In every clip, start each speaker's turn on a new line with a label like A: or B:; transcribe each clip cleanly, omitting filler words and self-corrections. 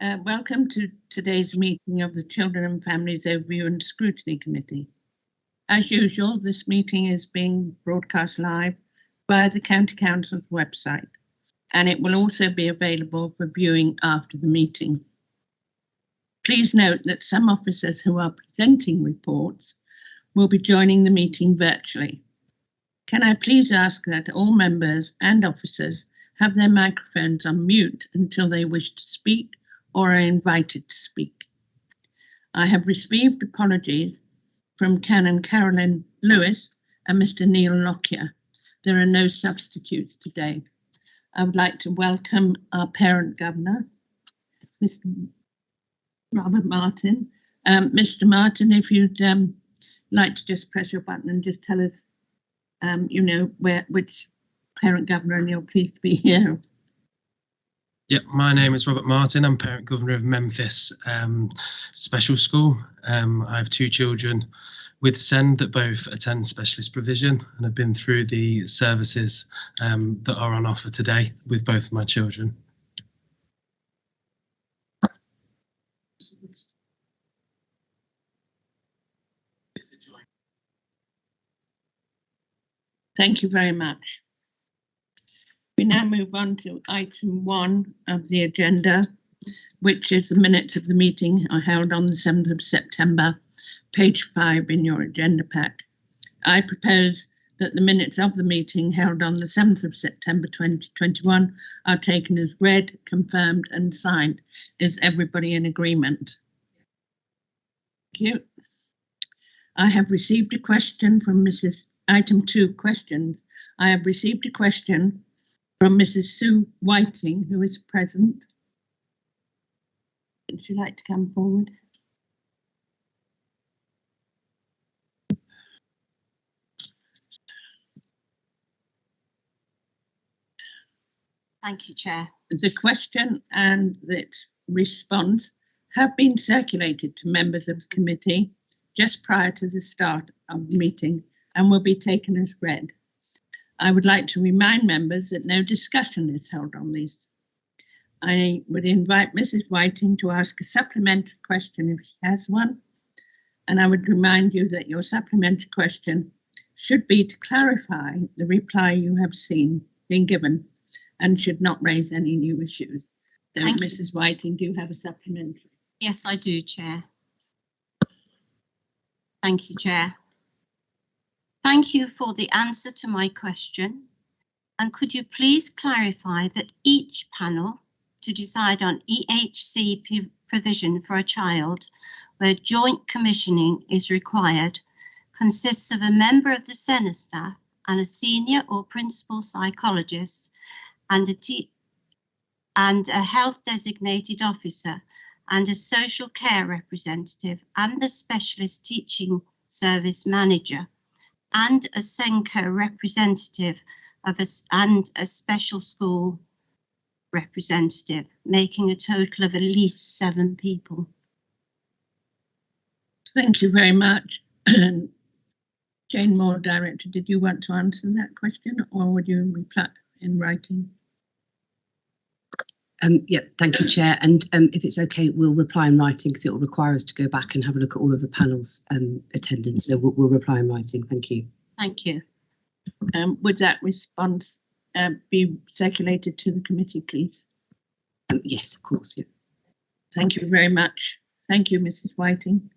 A: Welcome to today's meeting of the Children and Families Overview and Scrutiny Committee. As usual, this meeting is being broadcast live via the County Council's website, and it will also be available for viewing after the meeting. Please note that some officers who are presenting reports will be joining the meeting virtually. Can I please ask that all members and officers have their microphones on mute until they wish to speak or are invited to speak. I have received apologies from Canon Carolyn Lewis and Mr. Neil Lockyer. There are no substitutes today. I would like to welcome our parent governor, Mr. Robert Martin. Mr. Martin, if you'd like to just press your button and just tell us, which parent governor, and you're pleased to be here.
B: Yep, my name is Robert Martin. I'm parent governor of Memphis Special School. I have two children with SEND that both attend specialist provision and have been through the services that are on offer today with both of my children.
A: Thank you very much. We now move on to item 1 of the agenda, which is the minutes of the meeting I held on the 7th of September, page 5 in your agenda pack. I propose that the minutes of the meeting held on the 7th of September 2021 are taken as read, confirmed and signed. Is everybody in agreement? Thank you. I have received a question from item 2, questions. I have received a question from Mrs. Sue Whiting, who is present. Would you like to come forward?
C: Thank you, Chair.
A: The question and its response have been circulated to members of the committee just prior to the start of the meeting and will be taken as read. I would like to remind members that no discussion is held on these. I would invite Mrs. Whiting to ask a supplementary question if she has one, and I would remind you that your supplementary question should be to clarify the reply you have been given and should not raise any new issues. So, Mrs. Whiting, do you have a supplementary?
C: Yes, I do, Chair. Thank you, Chair. Thank you for the answer to my question. And could you please clarify that each panel to decide on EHC provision for a child where joint commissioning is required consists of a member of the Senate staff and a senior or principal psychologist and a health designated officer and a social care representative and the specialist teaching service manager and a SENCO representative and a special school representative, making a total of at least 7 people.
A: Thank you very much. Jane Moore, Director, did you want to answer that question or would you reply in writing?
D: Yeah, thank you, Chair. And if it's okay, we'll reply in writing because it will require us to go back and have a look at all of the panel's attendance. So we'll reply in writing. Thank you.
C: Thank you.
A: Would that response be circulated to the committee, please?
D: Yes, of course. Yeah.
A: Thank you very much. Thank you, Mrs. Whiting.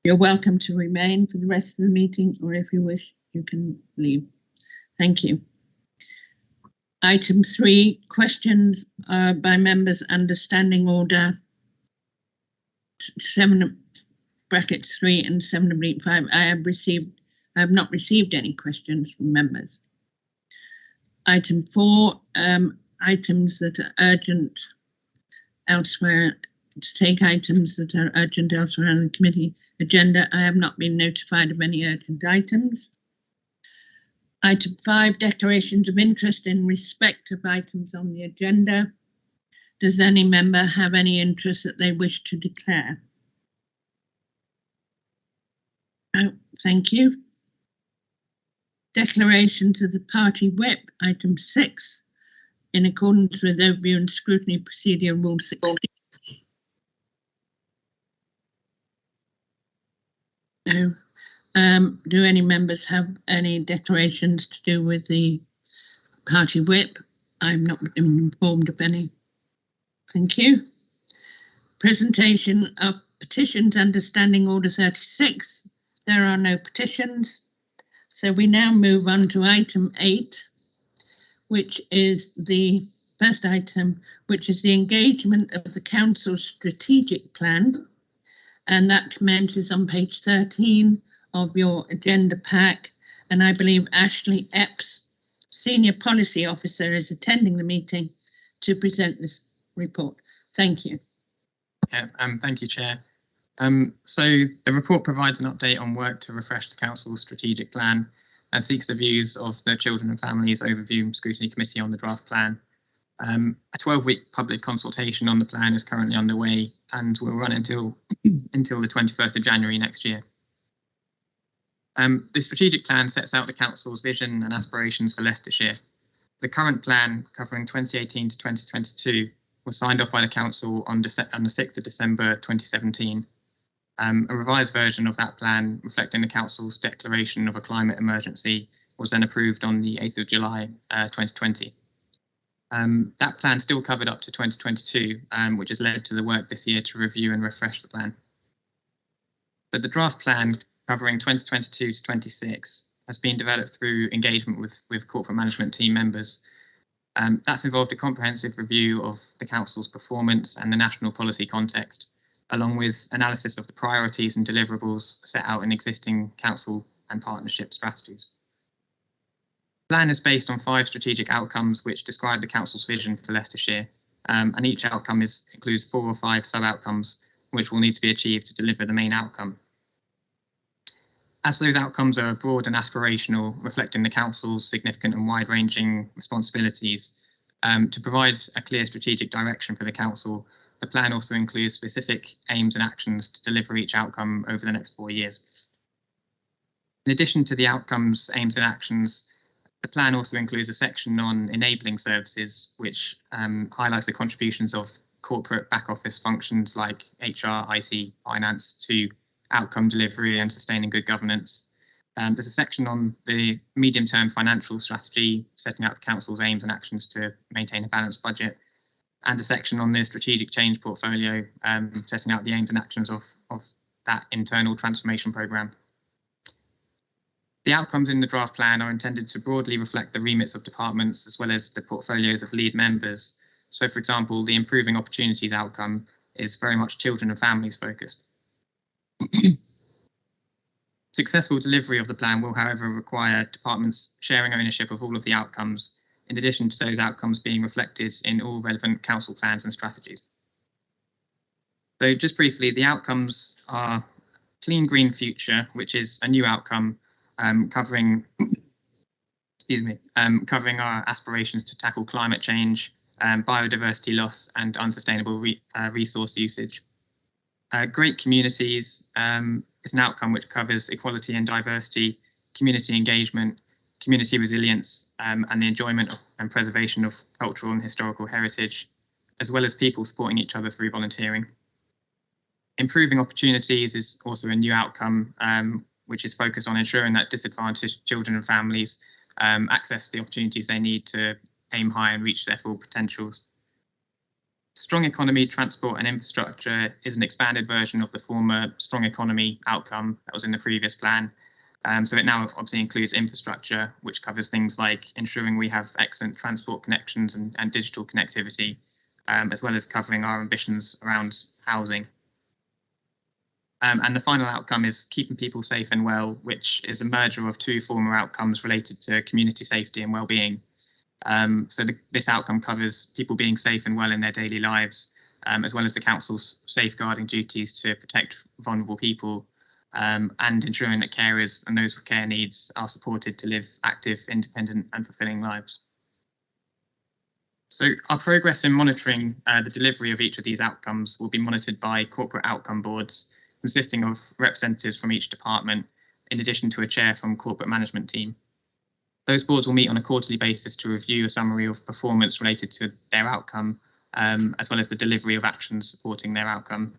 A: You're welcome to remain for the rest of the meeting, or if you wish, you can leave. Thank you. Item 3, questions by members under Standing Order 7 brackets 3 and 7.5. I have not received any questions from members. Item 4, items that are urgent elsewhere, to take items that are urgent elsewhere on the committee agenda. I have not been notified of any urgent items. Item 5, declarations of interest in respect of items on the agenda. Does any member have any interest that they wish to declare? Oh, thank you. Declarations of the party whip, item 6. in accordance with Overview and Scrutiny Procedure Rule 16. No. Do any members have any declarations to do with the party whip? I'm not informed of any. Thank you. Presentation of petitions under Standing Order 36. There are no petitions. So we now move on to item 8, which is the first item, which is the engagement of the Council's strategic plan. And that commences on page 13 of your agenda pack. And I believe Ashley Epps, Senior Policy Officer, is attending the meeting to present this report. Thank you.
E: Yeah, thank you, Chair. So the report provides an update on work to refresh the Council's strategic plan and seeks the views of the Children and Families Overview and Scrutiny Committee on the draft plan. A 12-week public consultation on the plan is currently underway and will run until the 21st of January next year. The strategic plan sets out the Council's vision and aspirations for Leicestershire. The current plan, covering 2018 to 2022, was signed off by the Council on the 6th of December 2017. A revised version of that plan, reflecting the Council's declaration of a climate emergency, was then approved on the 8th of July 2020. That plan still covered up to 2022, which has led to the work this year to review and refresh the plan. So the draft plan, covering 2022 to 26, has been developed through engagement with corporate management team members. That's involved a comprehensive review of the Council's performance and the national policy context, along with analysis of the priorities and deliverables set out in existing Council and partnership strategies. The plan is based on 5 strategic outcomes which describe the Council's vision for Leicestershire, and each outcome includes 4 or 5 sub-outcomes which will need to be achieved to deliver the main outcome. As those outcomes are broad and aspirational, reflecting the Council's significant and wide-ranging responsibilities, to provide a clear strategic direction for the Council, the plan also includes specific aims and actions to deliver each outcome over the next 4 years. In addition to the outcomes, aims and actions, the plan also includes a section on enabling services, which highlights the contributions of corporate back office functions like HR, IT, finance to outcome delivery and sustaining good governance. There's a section on the medium-term financial strategy, setting out the Council's aims and actions to maintain a balanced budget, and a section on the strategic change portfolio, setting out the aims and actions of that internal transformation programme. The outcomes in the draft plan are intended to broadly reflect the remits of departments as well as the portfolios of lead members. So, for example, the improving opportunities outcome is very much children and families focused. Successful delivery of the plan will, however, require departments sharing ownership of all of the outcomes, in addition to those outcomes being reflected in all relevant Council plans and strategies. So just briefly, the outcomes are Clean Green Future, which is a new outcome covering our aspirations to tackle climate change, biodiversity loss and unsustainable resource usage. Great Communities is an outcome which covers equality and diversity, community engagement, community resilience, and the enjoyment and preservation of cultural and historical heritage, as well as people supporting each other through volunteering. Improving Opportunities is also a new outcome, which is focused on ensuring that disadvantaged children and families access the opportunities they need to aim high and reach their full potentials. Strong Economy, Transport and Infrastructure is an expanded version of the former Strong Economy outcome that was in the previous plan. So it now obviously includes infrastructure, which covers things like ensuring we have excellent transport connections and digital connectivity, as well as covering our ambitions around housing. And the final outcome is Keeping People Safe and Well, which is a merger of 2 former outcomes related to community safety and well-being. This outcome covers people being safe and well in their daily lives, as well as the Council's safeguarding duties to protect vulnerable people, and ensuring that carers and those with care needs are supported to live active, independent and fulfilling lives. So our progress in monitoring the delivery of each of these outcomes will be monitored by corporate outcome boards, consisting of representatives from each department, in addition to a chair from corporate management team. Those boards will meet on a quarterly basis to review a summary of performance related to their outcome, as well as the delivery of actions supporting their outcome.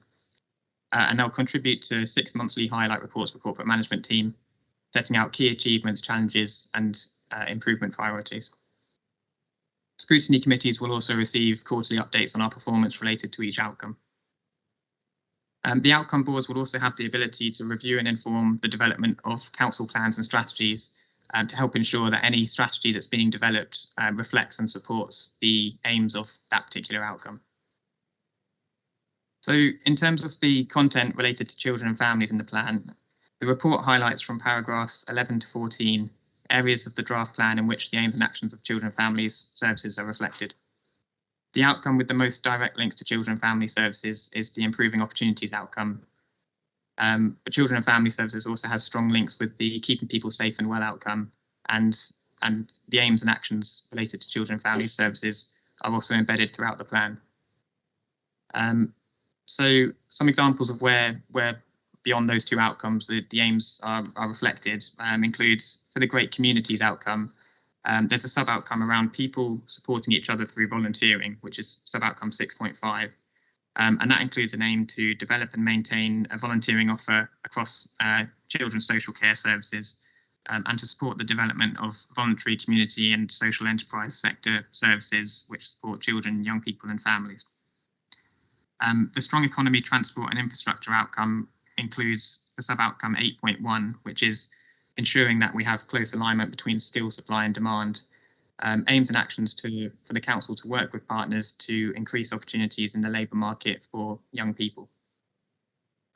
E: And they'll contribute to 6 monthly highlight reports for corporate management team, setting out key achievements, challenges, and improvement priorities. Scrutiny committees will also receive quarterly updates on our performance related to each outcome. The outcome boards will also have the ability to review and inform the development of council plans and strategies to help ensure that any strategy that's being developed reflects and supports the aims of that particular outcome. So in terms of the content related to children and families in the plan, the report highlights from paragraphs 11 to 14 areas of the draft plan in which the aims and actions of children and families services are reflected. The outcome with the most direct links to children and family services is the improving opportunities outcome. But children and family services also has strong links with the keeping people safe and well outcome, and the aims and actions related to children and family services are also embedded throughout the plan. So some examples of where beyond those two outcomes the aims are reflected includes for the great communities outcome. There's a sub-outcome around people supporting each other through volunteering, which is sub-outcome 6.5. And that includes an aim to develop and maintain a volunteering offer across children's social care services and to support the development of voluntary community and social enterprise sector services which support children, young people and families. The strong economy, transport and infrastructure outcome includes the sub-outcome 8.1, which is ensuring that we have close alignment between skill supply and demand, aims and actions for the council to work with partners to increase opportunities in the labour market for young people.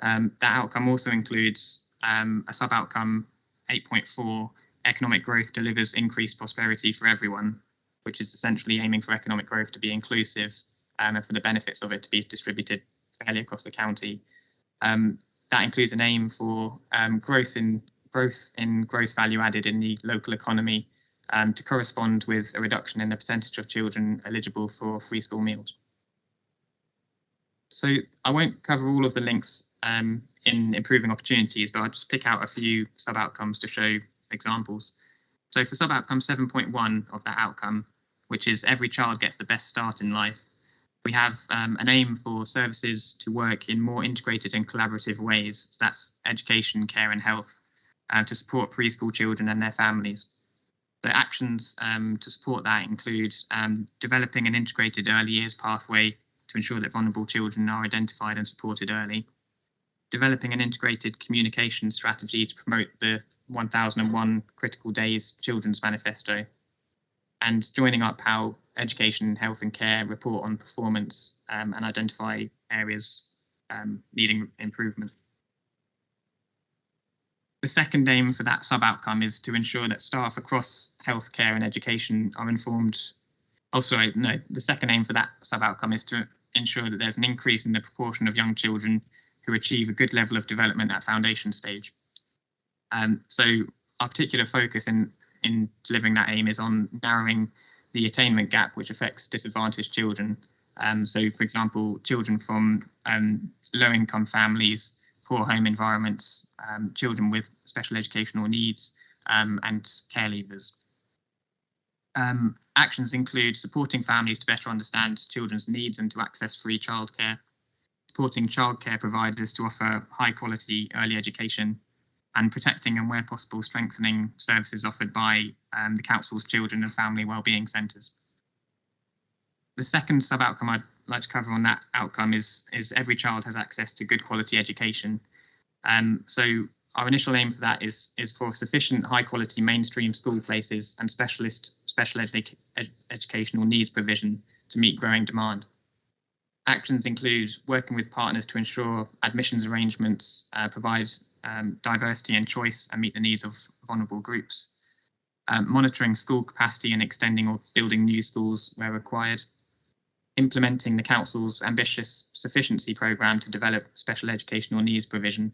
E: That outcome also includes a sub-outcome 8.4, economic growth delivers increased prosperity for everyone, which is essentially aiming for economic growth to be inclusive and for the benefits of it to be distributed fairly across the county. That includes an aim for growth in gross value added in the local economy to correspond with a reduction in the percentage of children eligible for free school meals. So I won't cover all of the links in improving opportunities, but I'll just pick out a few sub-outcomes to show examples. So for sub-outcome 7.1 of that outcome, which is every child gets the best start in life, we have an aim for services to work in more integrated and collaborative ways. So that's education, care and health to support preschool children and their families. The actions to support that include developing an integrated early years pathway to ensure that vulnerable children are identified and supported early, developing an integrated communication strategy to promote the 1001 Critical Days Children's Manifesto, and joining up how education, health and care report on performance and identify areas needing improvement. The second aim for that sub-outcome is to ensure that staff across healthcare and education are informed. The second aim for that sub-outcome is to ensure that there's an increase in the proportion of young children who achieve a good level of development at foundation stage. So our particular focus in delivering that aim is on narrowing the attainment gap which affects disadvantaged children. So, for example, children from low-income families, poor home environments, children with special educational needs, and care leavers. Actions include supporting families to better understand children's needs and to access free childcare, supporting childcare providers to offer high-quality early education, and protecting and, where possible, strengthening services offered by the council's children and family wellbeing centres. The second sub-outcome I'd like to cover on that outcome is every child has access to good quality education. So our initial aim for that is for sufficient high quality mainstream school places and special educational needs provision to meet growing demand. Actions include working with partners to ensure admissions arrangements provide diversity and choice and meet the needs of vulnerable groups, monitoring school capacity and extending or building new schools where required, implementing the council's ambitious sufficiency programme to develop special educational needs provision,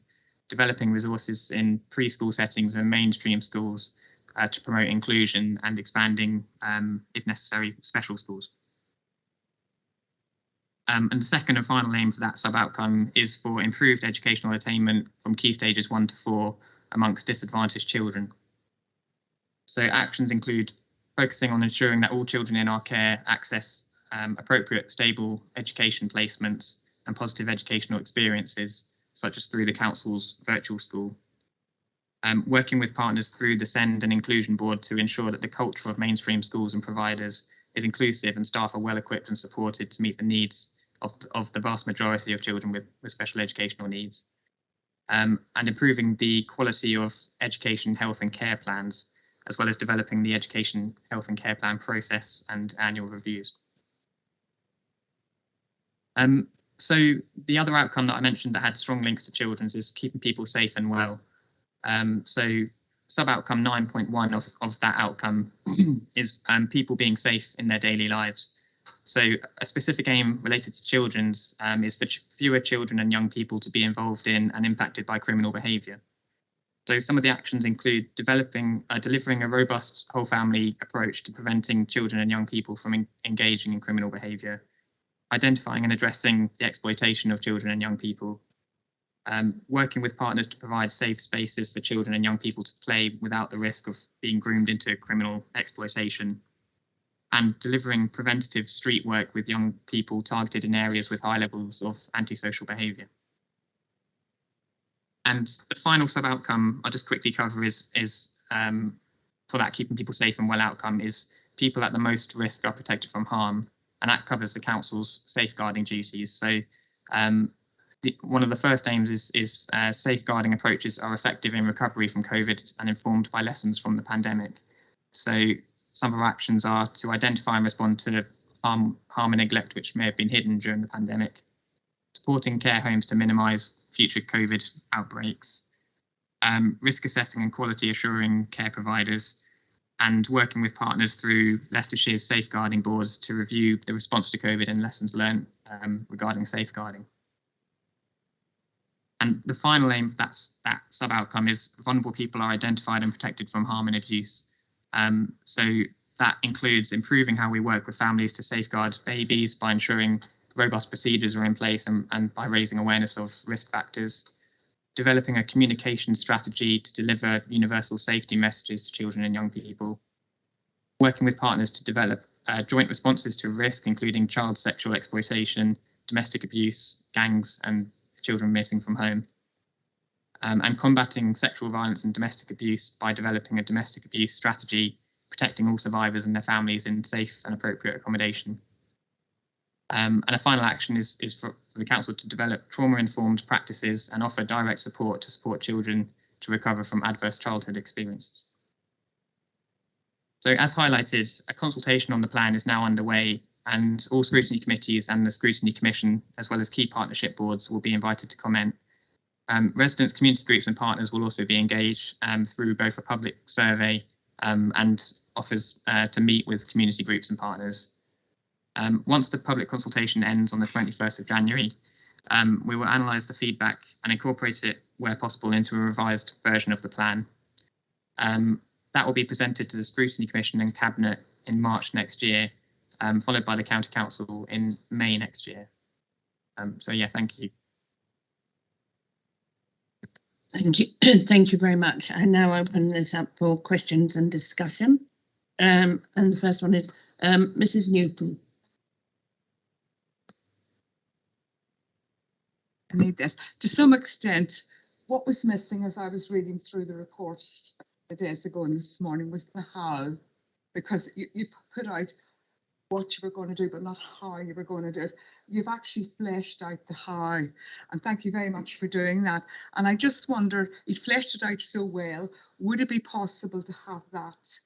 E: developing resources in preschool settings and mainstream schools to promote inclusion, and expanding, if necessary, special schools. And the second and final aim for that sub-outcome is for improved educational attainment from key stages 1 to 4 amongst disadvantaged children. So actions include focusing on ensuring that all children in our care access appropriate, stable education placements and positive educational experiences, such as through the council's virtual school. Working with partners through the SEND and Inclusion Board to ensure that the culture of mainstream schools and providers is inclusive and staff are well equipped and supported to meet the needs of the vast majority of children with special educational needs. And improving the quality of education, health and care plans, as well as developing the education, health and care plan process and annual reviews. So the other outcome that I mentioned that had strong links to children's is keeping people safe and well. So sub-outcome 9.1 of that outcome is people being safe in their daily lives. So a specific aim related to children's is for fewer children and young people to be involved in and impacted by criminal behaviour. So some of the actions include delivering a robust whole family approach to preventing children and young people from engaging in criminal behaviour, identifying and addressing the exploitation of children and young people, working with partners to provide safe spaces for children and young people to play without the risk of being groomed into criminal exploitation, and delivering preventative street work with young people targeted in areas with high levels of antisocial behaviour. And the final sub-outcome I'll just quickly cover is for that keeping people safe and well outcome is people at the most risk are protected from harm, and that covers the council's safeguarding duties. So one of the first aims is safeguarding approaches are effective in recovery from COVID and informed by lessons from the pandemic. So some of our actions are to identify and respond to harm and neglect which may have been hidden during the pandemic, supporting care homes to minimise future COVID outbreaks, risk assessing and quality assuring care providers, and working with partners through Leicestershire's safeguarding boards to review the response to COVID and lessons learned regarding safeguarding. And the final aim of that sub-outcome is vulnerable people are identified and protected from harm and abuse. So that includes improving how we work with families to safeguard babies by ensuring robust procedures are in place and by raising awareness of risk factors, developing a communication strategy to deliver universal safety messages to children and young people, working with partners to develop joint responses to risk, including child sexual exploitation, domestic abuse, gangs, and children missing from home, and combating sexual violence and domestic abuse by developing a domestic abuse strategy, protecting all survivors and their families in safe and appropriate accommodation. And a final action is for the council to develop trauma-informed practices and offer direct support to support children to recover from adverse childhood experiences. So as highlighted, a consultation on the plan is now underway, and all scrutiny committees and the Scrutiny Commission, as well as key partnership boards, will be invited to comment. Residents, community groups and partners will also be engaged through both a public survey and offers to meet with community groups and partners. Once the public consultation ends on the 21st of January, we will analyse the feedback and incorporate it where possible into a revised version of the plan. That will be presented to the Scrutiny Commission and Cabinet in March next year, followed by the County Council in May next year. So yeah, thank you.
A: Thank you. Thank you very much. I now open this up for questions and discussion. And the first one is Mrs. Newton.
F: I need this. To some extent, what was missing as I was reading through the reports days ago and this morning was the how, because you put out what you were going to do, but not how you were going to do it. You've actually fleshed out the how, and thank you very much for doing that. And I just wonder, you fleshed it out so well, would it be possible to have that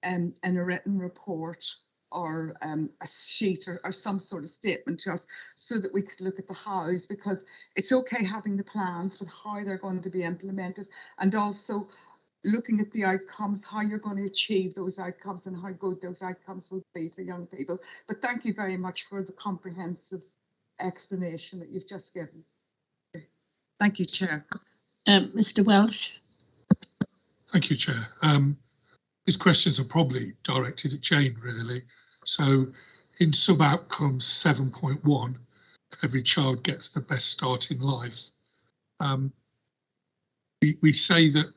F: in a written report or a sheet or some sort of statement to us so that we could look at the hows, because it's okay having the plans, but how they're going to be implemented, and also looking at the outcomes, how you're going to achieve those outcomes and how good those outcomes will be for young people. But thank you very much for the comprehensive explanation that you've just given. Thank you, Chair.
A: Mr. Welsh.
G: Thank you, Chair. These questions are probably directed at Jane, really. So in sub-outcomes 7.1, every child gets the best start in life. We say that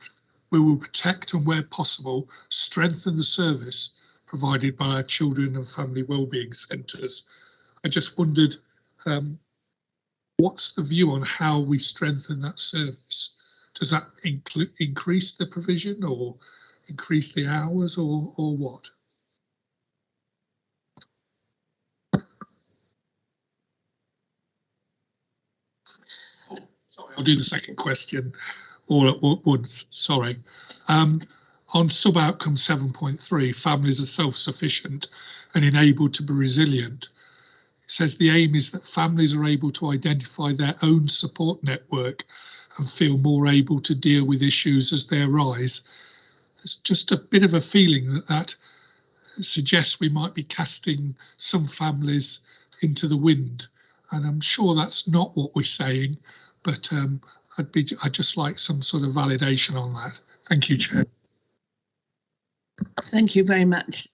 G: we will protect and, where possible, strengthen the service provided by our children and family wellbeing centres. I just wondered, what's the view on how we strengthen that service? Does that increase the provision or increase the hours, or what? Oh, sorry, I'll do the second question all at once. Sorry. On sub-outcome 7.3, families are self-sufficient and enabled to be resilient. It says the aim is that families are able to identify their own support network and feel more able to deal with issues as they arise. There's just a bit of a feeling that suggests we might be casting some families into the wind, and I'm sure that's not what we're saying, but I'd just like some sort of validation on that. Thank you, Chair.
A: Thank you very much.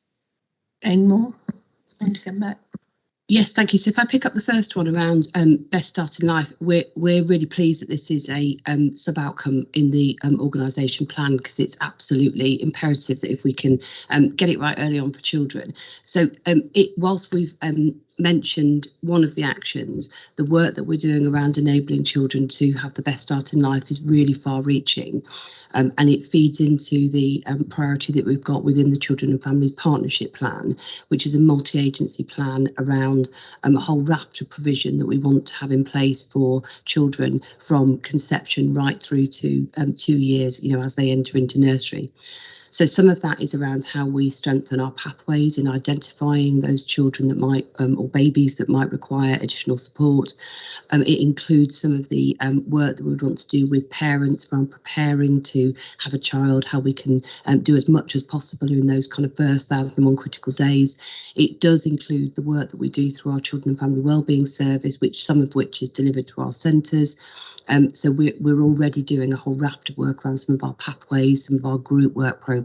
A: Jane Moore, want to come back?
D: Yes, thank you. So if I pick up the first one around best start in life, we're really pleased that this is a sub-outcome in the organisation plan, because it's absolutely imperative that if we can get it right early on for children. So whilst we've mentioned one of the actions, the work that we're doing around enabling children to have the best start in life is really far-reaching, and it feeds into the priority that we've got within the Children and Families Partnership Plan, which is a multi-agency plan around a whole raft of provision that we want to have in place for children from conception right through to 2 years, as they enter into nursery. So some of that is around how we strengthen our pathways in identifying those children that might, or babies that might require additional support. It includes some of the work that we would want to do with parents around preparing to have a child, how we can do as much as possible in those kind of first 1,001 critical days. It does include the work that we do through our Children and Family Wellbeing Service, some of which is delivered through our centres. So we're already doing a whole raft of work around some of our pathways, some of our group work programmes.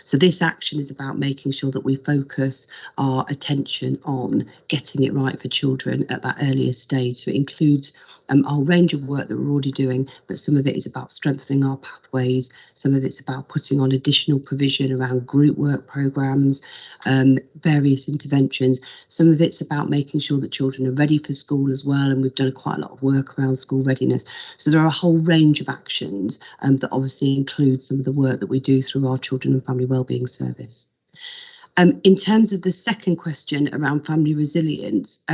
D: So this action is about making sure that we focus our attention on getting it right for children at that earliest stage. So it includes a whole range of work that we're already doing, but some of it is about strengthening our pathways. Some of it's about putting on additional provision around group work programmes, various interventions. Some of it's about making sure that children are ready for school as well, and we've done quite a lot of work around school readiness. So there are a whole range of actions that obviously include some of the work that we do through our Children and Family Wellbeing Service. In terms of the second question around family resilience,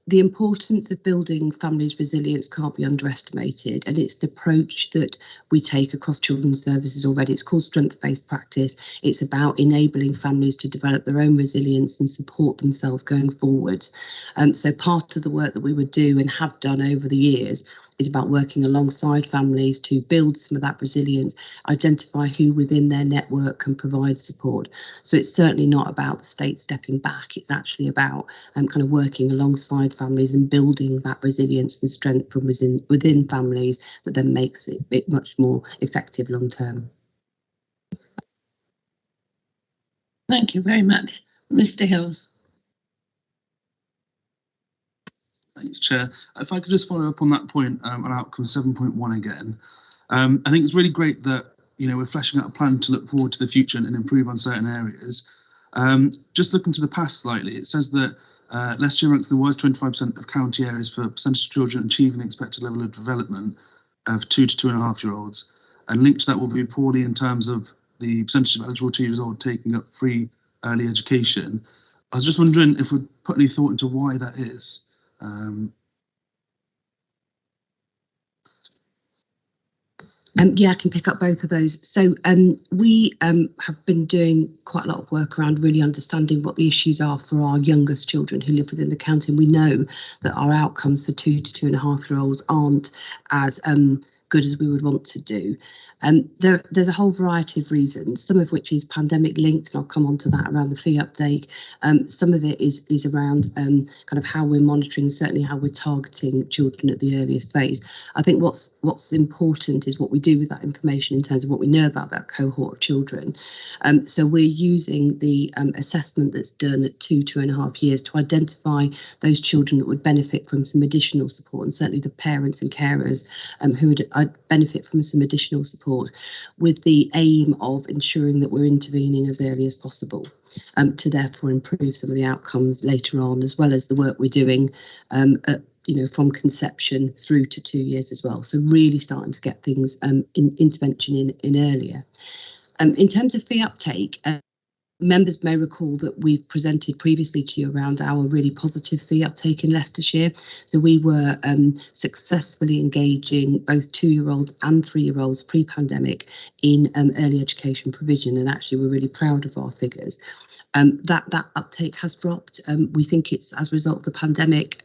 D: the importance of building families' resilience can't be underestimated, and it's the approach that we take across children's services already. It's called strength-based practice. It's about enabling families to develop their own resilience and support themselves going forward. So part of the work that we would do and have done over the years is about working alongside families to build some of that resilience, identify who within their network can provide support. So it's certainly not about the state stepping back. It's actually about kind of working alongside families and building that resilience and strength from within families that then makes it much more effective long term.
A: Thank you very much. Mr. Hills.
H: Thanks, Chair. If I could just follow up on that point on outcome 7.1 again. I think it's really great that we're fleshing out a plan to look forward to the future and improve on certain areas. Just looking to the past slightly, it says that Leicestershire ranks the worst 25% of county areas for percentage of children achieving the expected level of development of 2 to 2.5-year-olds, and linked to that will be poorly in terms of the percentage of eligible 2-year-olds taking up free early education. I was just wondering if we'd put any thought into why that is.
D: Yeah, I can pick up both of those. So we have been doing quite a lot of work around really understanding what the issues are for our youngest children who live within the county. And we know that our outcomes for 2 to 2.5-year-olds aren't as good as we would want to do. There's a whole variety of reasons, some of which is pandemic linked, and I'll come on to that around the fee uptake. Some of it is around kind of how we're monitoring, certainly how we're targeting children at the earliest phase. I think what's important is what we do with that information in terms of what we know about that cohort of children. So we're using the assessment that's done at 2.5 years to identify those children that would benefit from some additional support, and certainly the parents and carers who would benefit from some additional support, with the aim of ensuring that we're intervening as early as possible, to therefore improve some of the outcomes later on, as well as the work we're doing from conception through to 2 years as well. So really starting to get things intervention in earlier. In terms of fee uptake, members may recall that we've presented previously to you around our really positive fee uptake in Leicestershire. So we were successfully engaging both 2-year-olds and 3-year-olds pre-pandemic in early education provision, and actually we're really proud of our figures. That uptake has dropped. We think it's as a result of the pandemic.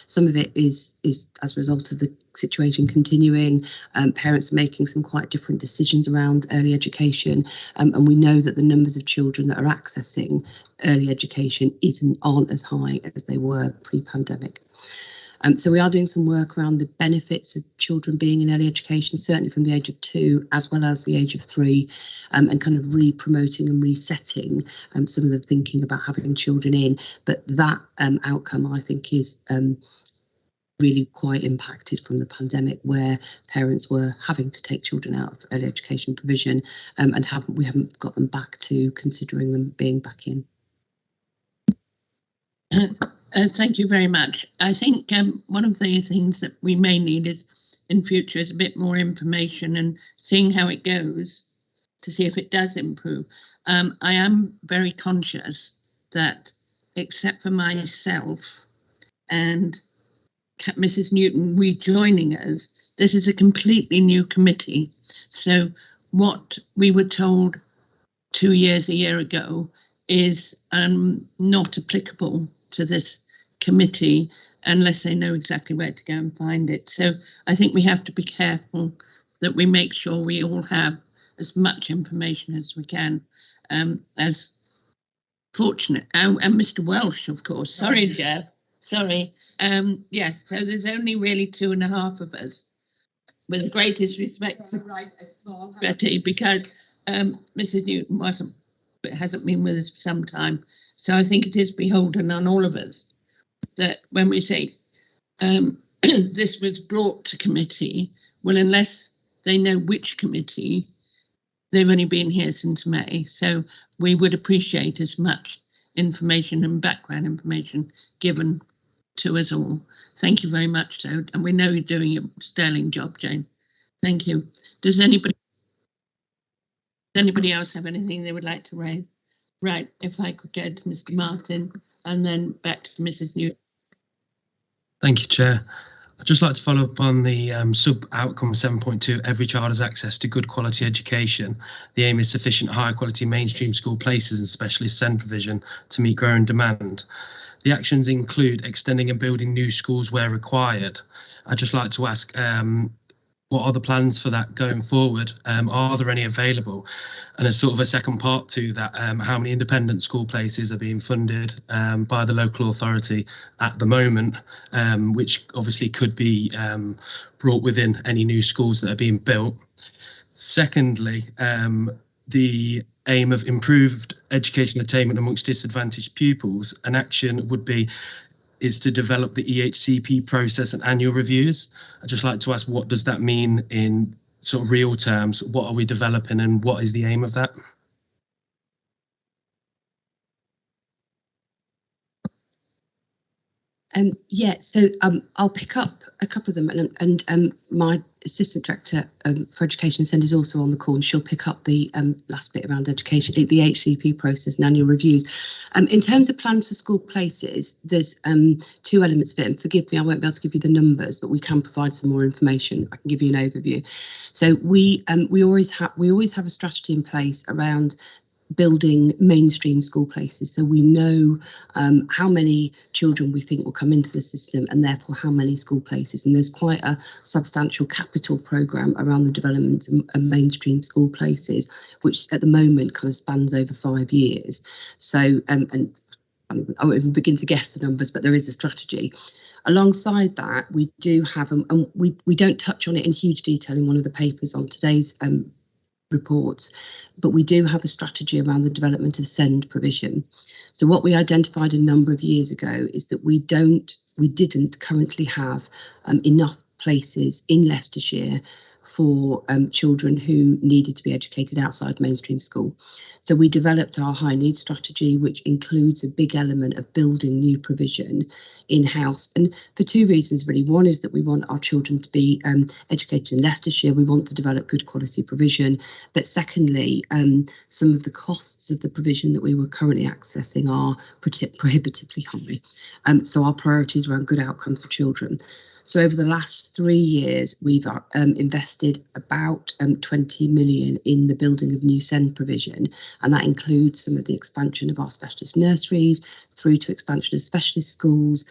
D: Some of it is as a result of the situation continuing. Parents are making some quite different decisions around early education, and we know that the numbers of children that are accessing early education aren't as high as they were pre-pandemic. So we are doing some work around the benefits of children being in early education, certainly from the age of 2 as well as the age of 3, and kind of re-promoting and resetting some of the thinking about having children in. But that outcome, I think, is really quite impacted from the pandemic, where parents were having to take children out of early education provision, and we haven't got them back to considering them being back in.
A: Thank you very much. I think one of the things that we may need in future is a bit more information and seeing how it goes to see if it does improve. I am very conscious that, except for myself and Mrs. Newton rejoining us, this is a completely new committee. So what we were told 2 years, a year ago, is not applicable to this committee unless they know exactly where to go and find it. So I think we have to be careful that we make sure we all have as much information as we can. As fortunate, and Mr. Welsh, of course. Sorry, Jeff. Sorry. Yes, so there's only really 2.5 of us. With the greatest respect to Betty, because Mrs. Newton hasn't been with us for some time. So I think it is beholden on all of us that when we say this was brought to committee, well, unless they know which committee, they've only been here since May. So we would appreciate as much information and background information given to us all. Thank you very much. So, and we know you're doing a sterling job, Jane. Thank you. Does anybody else have anything they would like to raise? Right, if I could get to Mr. Martin and then back to Mrs. Newton.
B: Thank you, Chair. I'd just like to follow up on the sub-outcome 7.2, every child has access to good quality education. The aim is sufficient high quality mainstream school places and specialist SEND provision to meet growing demand. The actions include extending and building new schools where required. I'd just like to ask, what are the plans for that going forward? Are there any available? And as sort of a second part to that, how many independent school places are being funded by the local authority at the moment, which obviously could be brought within any new schools that are being built? Secondly, the aim of improved educational attainment amongst disadvantaged pupils, an action is to develop the EHCP process and annual reviews. I'd just like to ask, what does that mean in sort of real terms? What are we developing and what is the aim of that?
D: Yeah, so I'll pick up a couple of them, and my assistant director for education and SEND is also on the call, and she'll pick up the last bit around education, the HCP process and annual reviews. In terms of plans for school places, there's 2 elements of it, and forgive me, I won't be able to give you the numbers, but we can provide some more information. I can give you an overview. So we always have a strategy in place around building mainstream school places, so we know how many children we think will come into the system and therefore how many school places, and there's quite a substantial capital programme around the development of mainstream school places, which at the moment kind of spans over 5 years. So and I won't even begin to guess the numbers, but there is a strategy. Alongside that, we do have, and we don't touch on it in huge detail in one of the papers on today's reports, but we do have a strategy around the development of SEND provision. So what we identified a number of years ago is that we didn't currently have enough places in Leicestershire for children who needed to be educated outside mainstream school. So we developed our high needs strategy, which includes a big element of building new provision in-house, and for two reasons really. One is that we want our children to be educated in Leicestershire. We want to develop good quality provision, but secondly, some of the costs of the provision that we were currently accessing are prohibitively high. So our priorities around good outcomes for children. So over the last 3 years, we've invested about 20 million in the building of new SEND provision, and that includes some of the expansion of our specialist nurseries through to expansion of specialist schools,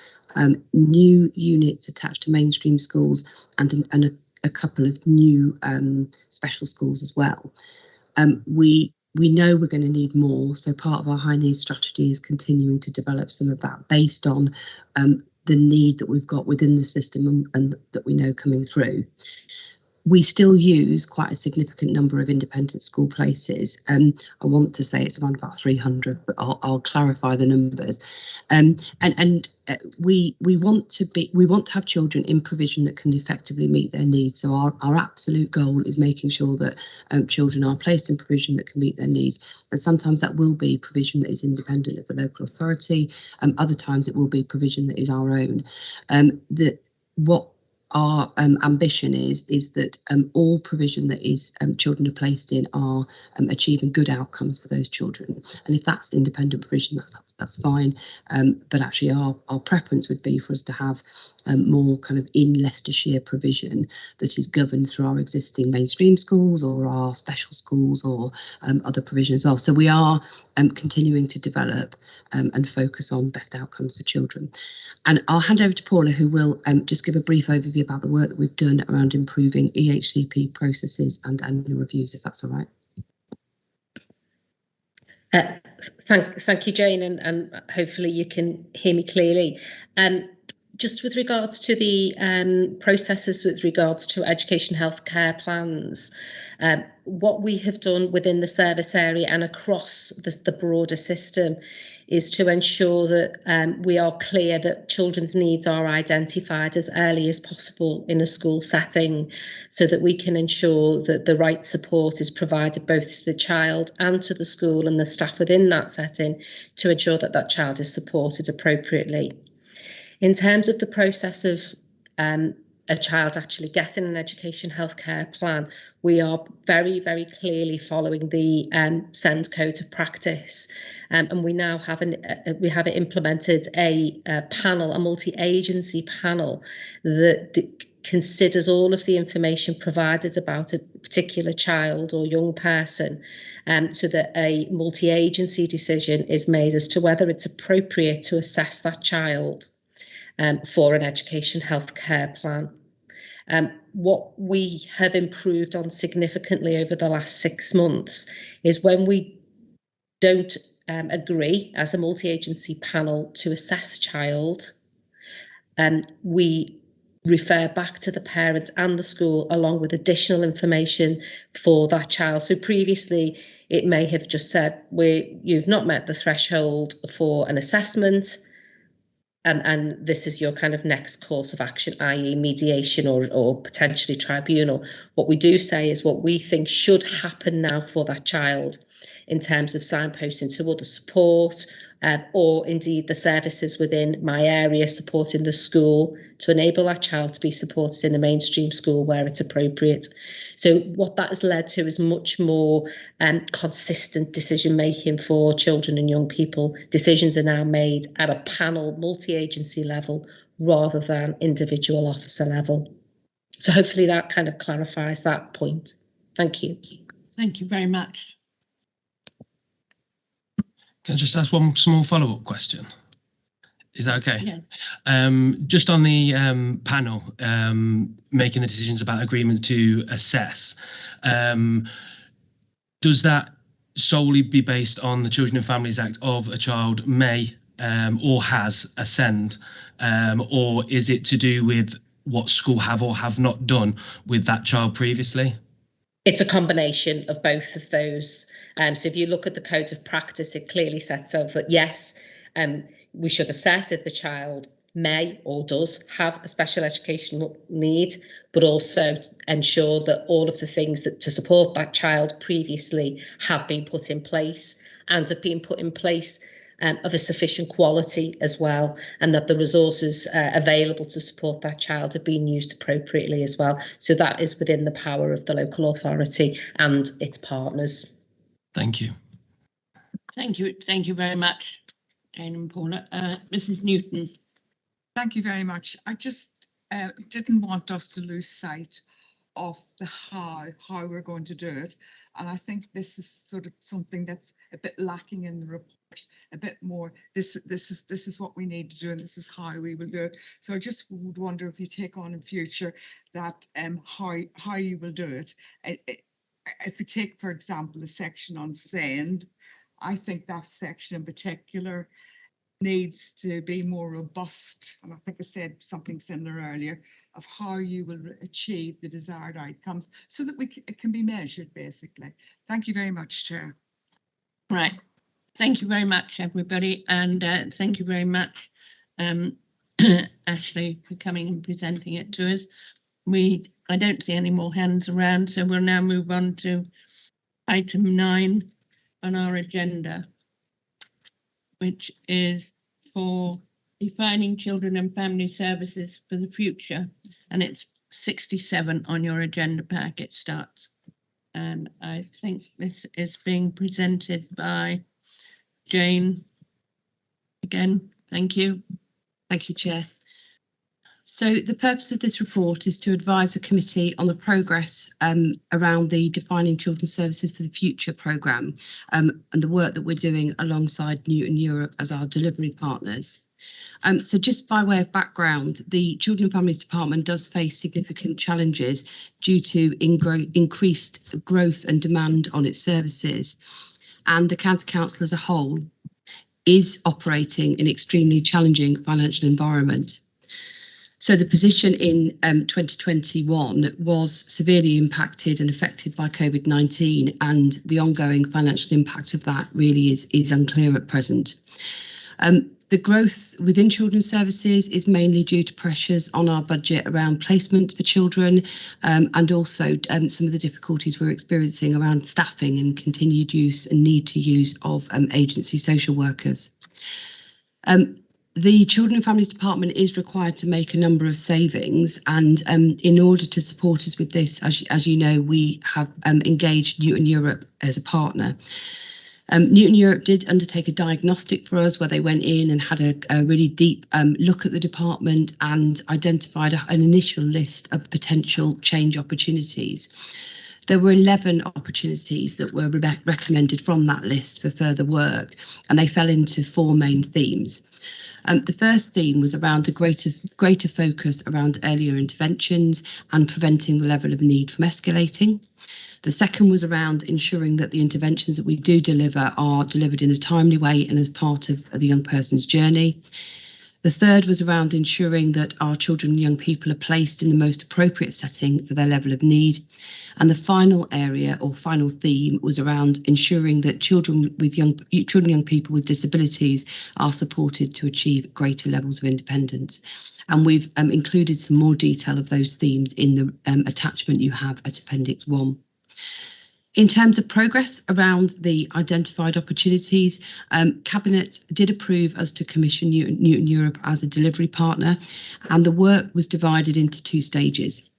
D: new units attached to mainstream schools, and a couple of new special schools as well. We know we're going to need more, so part of our high needs strategy is continuing to develop some of that based on the need that we've got within the system and that we know coming through. We still use quite a significant number of independent school places. I want to say it's around about 300, but I'll clarify the numbers. We want to have children in provision that can effectively meet their needs. So our absolute goal is making sure that children are placed in provision that can meet their needs. And sometimes that will be provision that is independent of the local authority. Other times it will be provision that is our own. What our ambition is that all provision that is children are placed in are achieving good outcomes for those children. And if that's independent provision, that's fine. But actually our preference would be for us to have more kind of in Leicestershire provision that is governed through our existing mainstream schools or our special schools or other provision as well. So we are continuing to develop and focus on best outcomes for children. And I'll hand over to Paula, who will just give a brief overview about the work that we've done around improving EHCP processes and annual reviews, if that's all right.
I: Thank you, Jane, and hopefully you can hear me clearly. Just with regards to the processes with regards to education healthcare plans, what we have done within the service area and across the broader system is to ensure that we are clear that children's needs are identified as early as possible in a school setting, so that we can ensure that the right support is provided both to the child and to the school and the staff within that setting to ensure that that child is supported appropriately. In terms of the process of a child actually getting an education healthcare plan, we are very, very clearly following the SEND code of practice, and we now have implemented a panel, a multi-agency panel that considers all of the information provided about a particular child or young person, so that a multi-agency decision is made as to whether it's appropriate to assess that child for an education healthcare plan. What we have improved on significantly over the last 6 months is when we don't agree as a multi-agency panel to assess a child, we refer back to the parent and the school along with additional information for that child. So previously it may have just said, you've not met the threshold for an assessment, and this is your kind of next course of action, i.e. mediation or potentially tribunal. What we do say is what we think should happen now for that child in terms of signposting to other support, or indeed the services within my area supporting the school to enable that child to be supported in a mainstream school where it's appropriate. So what that has led to is much more consistent decision making for children and young people. Decisions are now made at a panel, multi-agency level rather than individual officer level. So hopefully that kind of clarifies that point. Thank you.
A: Thank you very much.
B: Can I just ask one small follow-up question? Is that okay?
A: Yeah.
B: Just on the panel making the decisions about agreement to assess, does that solely be based on the Children and Families Act of a child may or has a SEND, or is it to do with what school have or have not done with that child previously?
I: It's a combination of both of those. So if you look at the code of practice, it clearly sets out that yes, we should assess if the child may or does have a special educational need, but also ensure that all of the things that to support that child previously have been put in place and have been put in place of a sufficient quality as well, and that the resources available to support that child have been used appropriately as well. So that is within the power of the local authority and its partners.
B: Thank you.
A: Thank you very much, Jane and Paula. Mrs. Newton.
F: Thank you very much. I just didn't want us to lose sight of the how we're going to do it. And I think this is sort of something that's a bit lacking in the report, a bit more, this is what we need to do and this is how we will do it. So I just would wonder if you take on in future that how you will do it. If you take, for example, the section on SEND, I think that section in particular needs to be more robust, and I think I said something similar earlier, of how you will achieve the desired outcomes so that it can be measured, basically. Thank you very much, Chair.
A: Right. Thank you very much, everybody, and thank you very much, Ashley, for coming and presenting it to us. I don't see any more hands around, so we'll now move on to item 9 on our agenda, which is for defining children and family services for the future, and it's 67 on your agenda pack. It starts, and I think this is being presented by Jane. Again, thank you.
D: Thank you, Chair. So the purpose of this report is to advise the committee on the progress around the Defining Children's Services for the Future programme and the work that we're doing alongside Newton Europe as our delivery partners. So just by way of background, the Children and Families Department does face significant challenges due to increased growth and demand on its services, and the County Council as a whole is operating in an extremely challenging financial environment. So the position in 2021 was severely impacted and affected by COVID-19, and the ongoing financial impact of that really is unclear at present. The growth within children's services is mainly due to pressures on our budget around placement for children, and also some of the difficulties we're experiencing around staffing and continued use and need to use of agency social workers. The Children and Families Department is required to make a number of savings, and in order to support us with this, as you know, we have engaged Newton Europe as a partner. Newton Europe did undertake a diagnostic for us where they went in and had a really deep look at the department and identified an initial list of potential change opportunities. There were 11 opportunities that were recommended from that list for further work, and they fell into 4 main themes. The first theme was around a greater focus around earlier interventions and preventing the level of need from escalating. The second was around ensuring that the interventions that we do deliver are delivered in a timely way and as part of the young person's journey. The third was around ensuring that our children and young people are placed in the most appropriate setting for their level of need. And the final area or final theme was around ensuring that children and young people with disabilities are supported to achieve greater levels of independence. And we've included some more detail of those themes in the attachment you have at Appendix 1. In terms of progress around the identified opportunities, Cabinet did approve us to commission Newton Europe as a delivery partner, and the work was divided into 2 stages.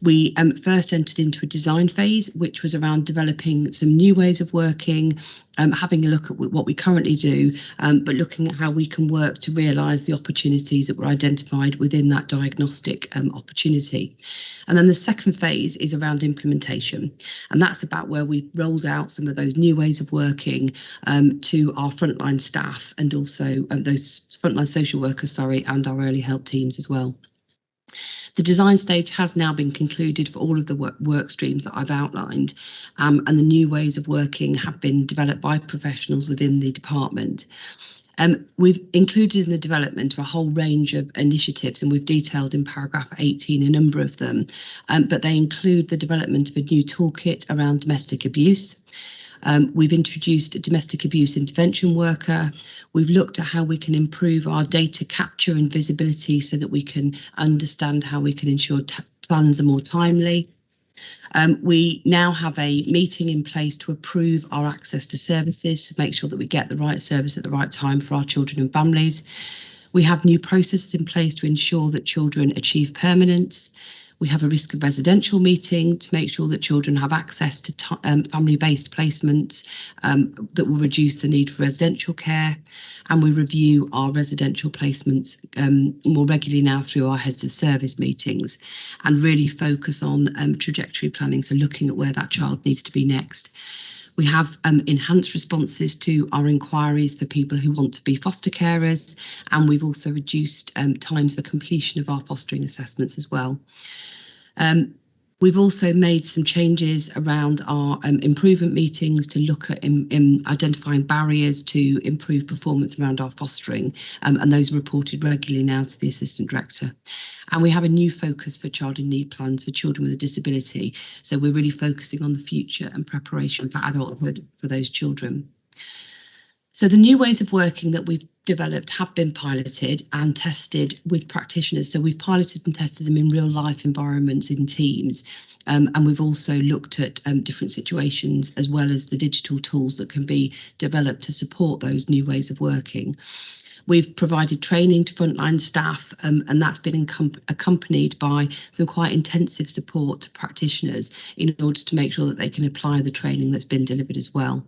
D: We first entered into a design phase, which was around developing some new ways of working, having a look at what we currently do, but looking at how we can work to realise the opportunities that were identified within that diagnostic opportunity. And then the second phase is around implementation, and that's about where we rolled out some of those new ways of working to our frontline staff and also those frontline social workers, and our early help teams as well. The design stage has now been concluded for all of the work streams that I've outlined, and the new ways of working have been developed by professionals within the department. We've included in the development a whole range of initiatives, and we've detailed in paragraph 18 a number of them, but they include the development of a new toolkit around domestic abuse, We've introduced a domestic abuse intervention worker. We've looked at how we can improve our data capture and visibility so that we can understand how we can ensure plans are more timely. We now have a meeting in place to approve our access to services to make sure that we get the right service at the right time for our children and families. We have new processes in place to ensure that children achieve permanence. We have a risk of residential meeting to make sure that children have access to family-based placements that will reduce the need for residential care. And we review our residential placements more regularly now through our heads of service meetings and really focus on trajectory planning, so looking at where that child needs to be next. We have enhanced responses to our inquiries for people who want to be foster carers, and we've also reduced times for completion of our fostering assessments as well. We've also made some changes around our improvement meetings to look at identifying barriers to improve performance around our fostering, and those are reported regularly now to the Assistant Director. And we have a new focus for child in need plans for children with a disability, so we're really focusing on the future and preparation for adulthood for those children. So the new ways of working that we've developed have been piloted and tested with practitioners. So we've piloted and tested them in real life environments in teams. And we've also looked at different situations as well as the digital tools that can be developed to support those new ways of working. We've provided training to frontline staff, and that's been accompanied by some quite intensive support to practitioners in order to make sure that they can apply the training that's been delivered as well.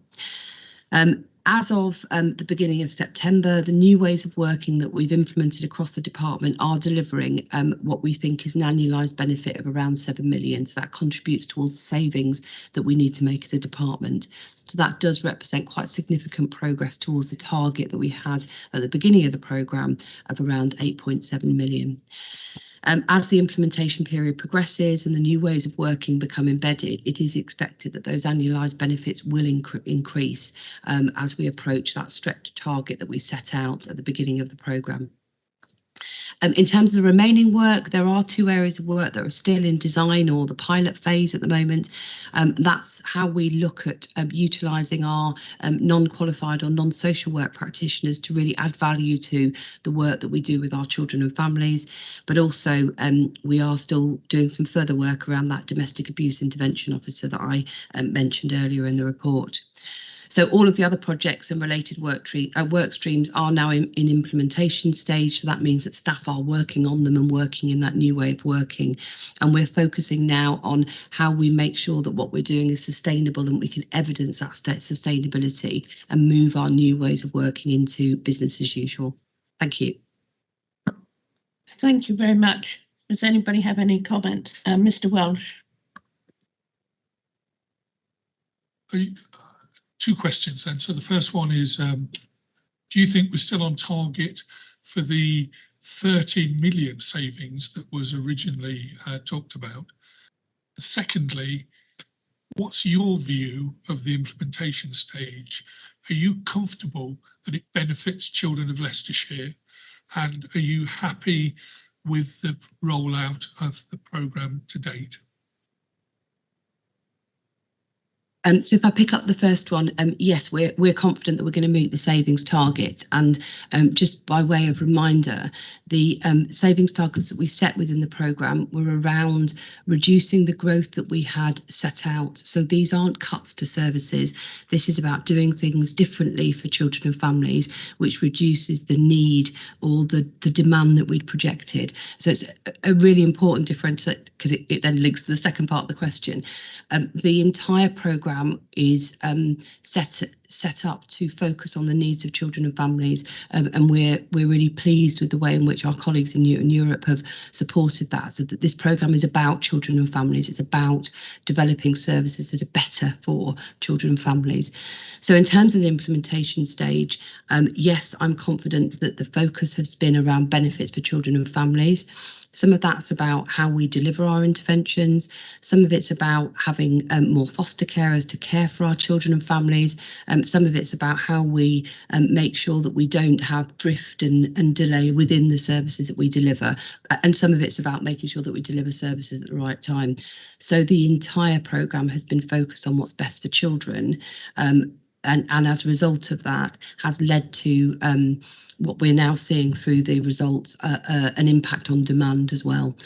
D: As of the beginning of September, the new ways of working that we've implemented across the department are delivering what we think is an annualised benefit of around 7 million. So that contributes towards the savings that we need to make as a department. So that does represent quite significant progress towards the target that we had at the beginning of the programme of around 8.7 million. As the implementation period progresses and the new ways of working become embedded, it is expected that those annualised benefits will increase as we approach that stretched target that we set out at the beginning of the programme. In terms of the remaining work, there are 2 areas of work that are still in design or the pilot phase at the moment. That's how we look at utilising our non-qualified or non-social work practitioners to really add value to the work that we do with our children and families. But also we are still doing some further work around that domestic abuse intervention officer that I mentioned earlier in the report. So all of the other projects and related work streams are now in implementation stage. So that means that staff are working on them and working in that new way of working. And we're focusing now on how we make sure that what we're doing is sustainable and we can evidence that sustainability and move our new ways of working into business as usual. Thank you.
A: Thank you very much. Does anybody have any comment? Mr. Welsh.
G: 2 questions then. So the first one is, do you think we're still on target for the 13 million savings that was originally talked about? Secondly, what's your view of the implementation stage? Are you comfortable that it benefits children of Leicestershire? And are you happy with the rollout of the programme to date?
D: So if I pick up the first one, yes, we're confident that we're going to meet the savings target. And just by way of reminder, the savings targets that we set within the programme were around reducing the growth that we had set out. So these aren't cuts to services. This is about doing things differently for children and families, which reduces the need or the demand that we'd projected. So it's a really important difference because it then links to the second part of the question. The entire programme is set up to focus on the needs of children and families, and we're really pleased with the way in which our colleagues in Europe have supported that. So that this programme is about children and families. It's about developing services that are better for children and families. So in terms of the implementation stage, yes, I'm confident that the focus has been around benefits for children and families. Some of that's about how we deliver our interventions. Some of it's about having more foster carers to care for our children and families. Some of it's about how we make sure that we don't have drift and delay within the services that we deliver. And some of it's about making sure that we deliver services at the right time. So the entire programme has been focused on what's best for children. And as a result of that has led to what we're now seeing through the results, an impact on demand as well.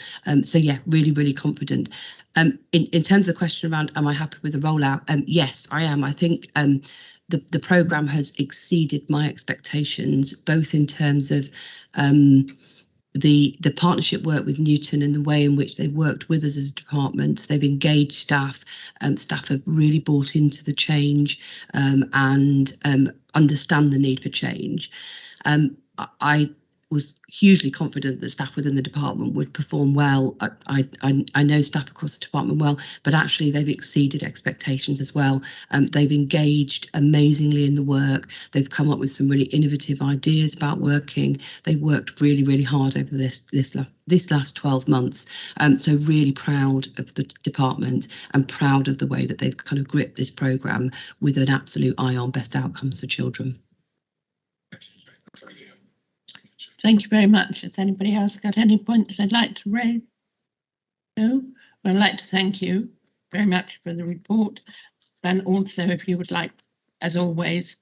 D: So yeah, really confident. In terms of the question around, am I happy with the rollout? Yes, I am. I think the programme has exceeded my expectations, both in terms of the partnership work with Newton and the way in which they've worked with us as a department. They've engaged staff. Staff have really bought into the change and understand the need for change. I was hugely confident that staff within the department would perform well. I know staff across the department well, but actually they've exceeded expectations as well. They've engaged amazingly in the work. They've come up with some really innovative ideas about working. They worked really hard over this last 12 months. So really proud of the department and proud of the way that they've kind of gripped this programme with an absolute eye on best outcomes for children.
A: Thank you very much. Has anybody else got any points they'd like to raise? No? Well, I'd like to thank you very much for the report. And also, if you would like, as always,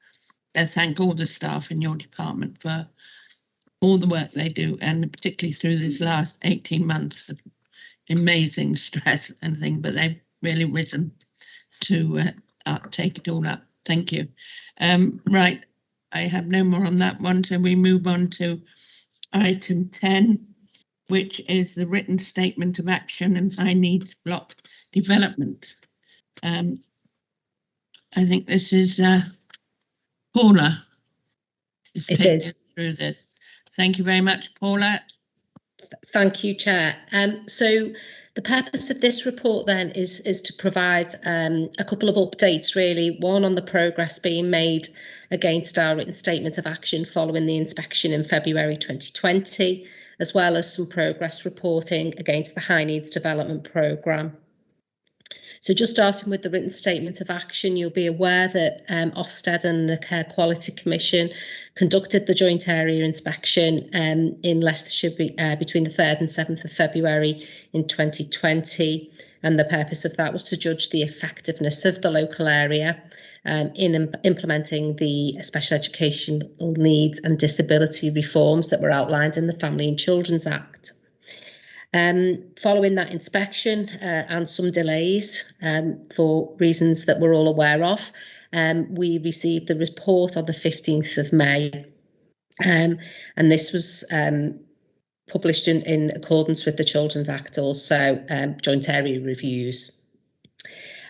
A: thank all the staff in your department for all the work they do, and particularly through this last 18 months of amazing stress and things, but they've really risen to take it all up. Thank you. Right, I have no more on that one, so we move on to item 10, which is the written statement of action and high needs block development. I think this is Paula.
I: It is.
A: Through this. Thank you very much, Paula.
I: Thank you, Chair. So the purpose of this report then is to provide a couple of updates, really. One on the progress being made against our written statement of action following the inspection in February 2020, as well as some progress reporting against the High Needs Development Programme. So just starting with the written statement of action, you'll be aware that Ofsted and the Care Quality Commission conducted the joint area inspection in Leicestershire between the 3rd and 7th of February in 2020. And the purpose of that was to judge the effectiveness of the local area in implementing the special educational needs and disability reforms that were outlined in the Family and Children's Act. Following that inspection and some delays for reasons that we're all aware of, we received the report on the 15th of May. And this was published in accordance with the Children's Act, also joint area reviews.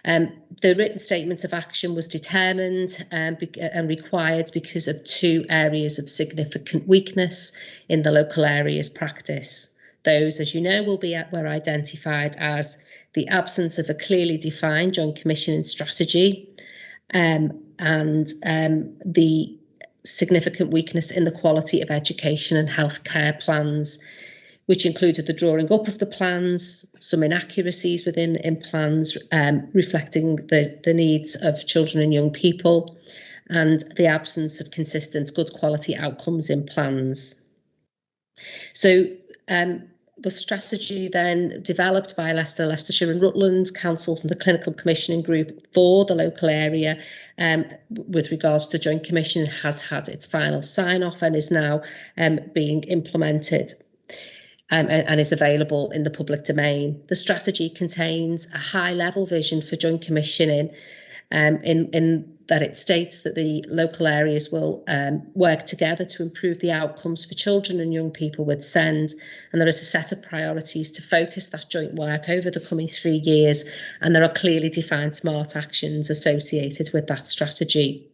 I: The written statement of action was determined and required because of two areas of significant weakness in the local area's practice. Those, as you know, were identified as the absence of a clearly defined joint commissioning strategy and the significant weakness in the quality of education and healthcare plans, which included the drawing up of the plans, some inaccuracies within plans reflecting the needs of children and young people, and the absence of consistent good quality outcomes in plans. So the strategy then developed by Leicester, Leicestershire and Rutland councils and the clinical commissioning group for the local area with regards to joint commission has had its final sign-off and is now being implemented and is available in the public domain. The strategy contains a high-level vision for joint commissioning in that it states that the local areas will work together to improve the outcomes for children and young people with SEND, and there is a set of priorities to focus that joint work over the coming 3 years, and there are clearly defined smart actions associated with that strategy.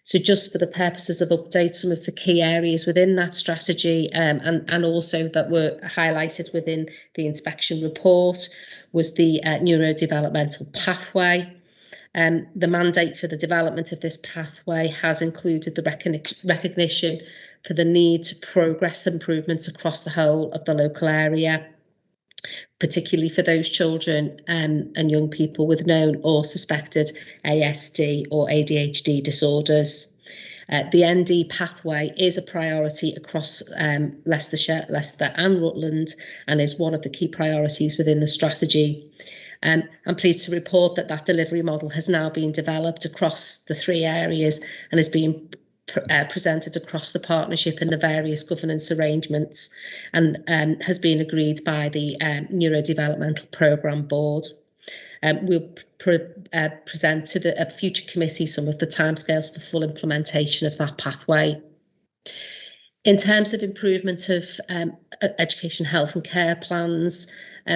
I: So just for the purposes of update, some of the key areas within that strategy and also that were highlighted within the inspection report was the neurodevelopmental pathway. The mandate for the development of this pathway has included the recognition for the need to progress improvements across the whole of the local area. particularly for those children and young people with known or suspected ASD or ADHD disorders. The ND pathway is a priority across Leicestershire, Leicester and Rutland, and is one of the key priorities within the strategy. I'm pleased to report that that delivery model has now been developed across the 3 areas and is being presented across the partnership in the various governance arrangements, and has been agreed by the Neurodevelopmental Programme Board. We'll present to the future committee some of the timescales for full implementation of that pathway. In terms of improvement of education, health and care plans,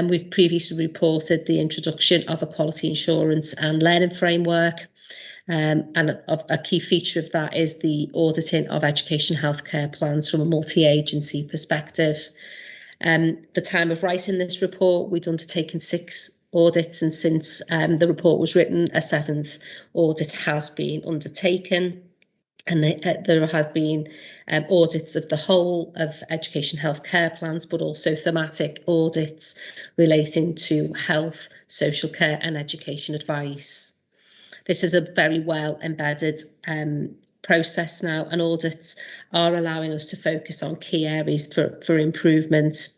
I: we've previously reported the introduction of a quality assurance and learning framework. And a key feature of that is the auditing of education healthcare plans from a multi-agency perspective. The time of writing this report, we'd undertaken 6 audits, and since the report was written, a 7th audit has been undertaken. And there has been audits of the whole of education healthcare plans, but also thematic audits relating to health, social care and education advice. This is a very well embedded process now, and audits are allowing us to focus on key areas for improvement.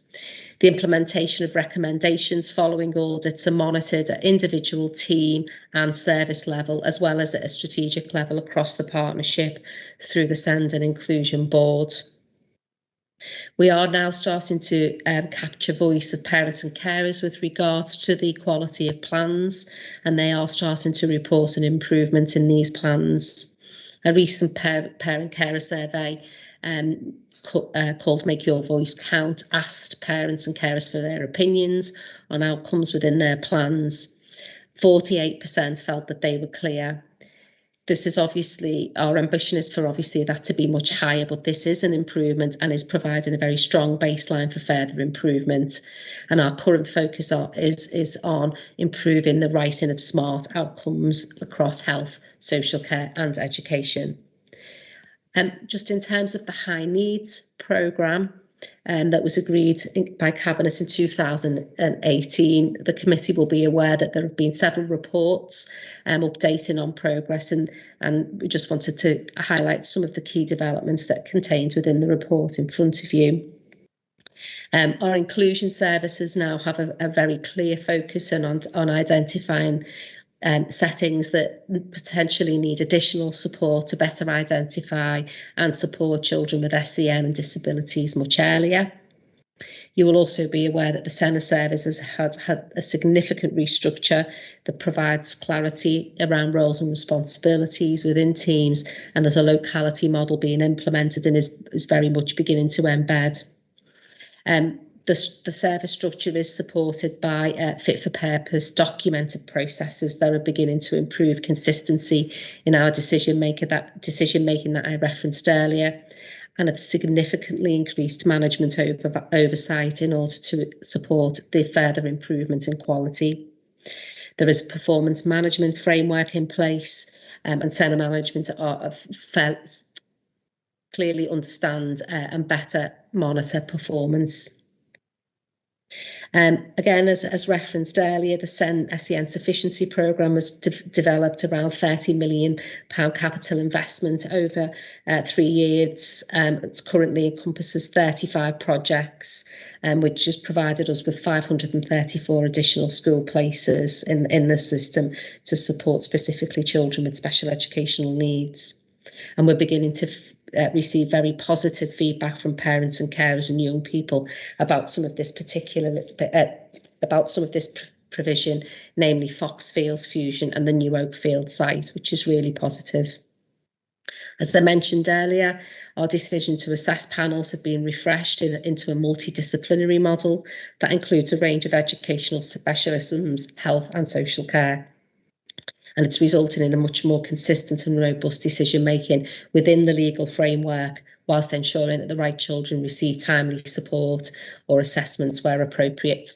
I: The implementation of recommendations following audits are monitored at individual team and service level, as well as at a strategic level across the partnership through the SEND and Inclusion Board. We are now starting to capture voice of parents and carers with regards to the quality of plans, and they are starting to report an improvement in these plans. A recent parent carer survey called Make Your Voice Count asked parents and carers for their opinions on outcomes within their plans. 48% felt that they were clear. This is obviously, our ambition is for obviously that to be much higher, but this is an improvement and is providing a very strong baseline for further improvement. And our current focus is on improving the writing of smart outcomes across health, social care and education. Just in terms of the high needs programme that was agreed by Cabinet in 2018, the committee will be aware that there have been several reports updating on progress, and we just wanted to highlight some of the key developments that are contained within the report in front of you. Our inclusion services now have a very clear focus on identifying settings that potentially need additional support to better identify and support children with SEN and disabilities much earlier. You will also be aware that the Centre Service has had a significant restructure that provides clarity around roles and responsibilities within teams, and there's a locality model being implemented and is very much beginning to embed. The service structure is supported by fit for purpose documented processes that are beginning to improve consistency in our decision making that I referenced earlier, and have significantly increased management oversight in order to support the further improvement in quality. There is a performance management framework in place, and centre management clearly understand and better monitor performance. Again, as referenced earlier, the SEN Sufficiency Programme was developed around £30 million capital investment over 3 years. It currently encompasses 35 projects, which has provided us with 534 additional school places in the system to support specifically children with special educational needs. And we're beginning to receive very positive feedback from parents and carers and young people about some of this provision, namely Foxfields Fusion and the New Oakfield site, which is really positive. As I mentioned earlier, our decision to assess panels have been refreshed into a multidisciplinary model that includes a range of educational specialisms, health and social care. And it's resulting in a much more consistent and robust decision making within the legal framework, whilst ensuring that the right children receive timely support or assessments where appropriate.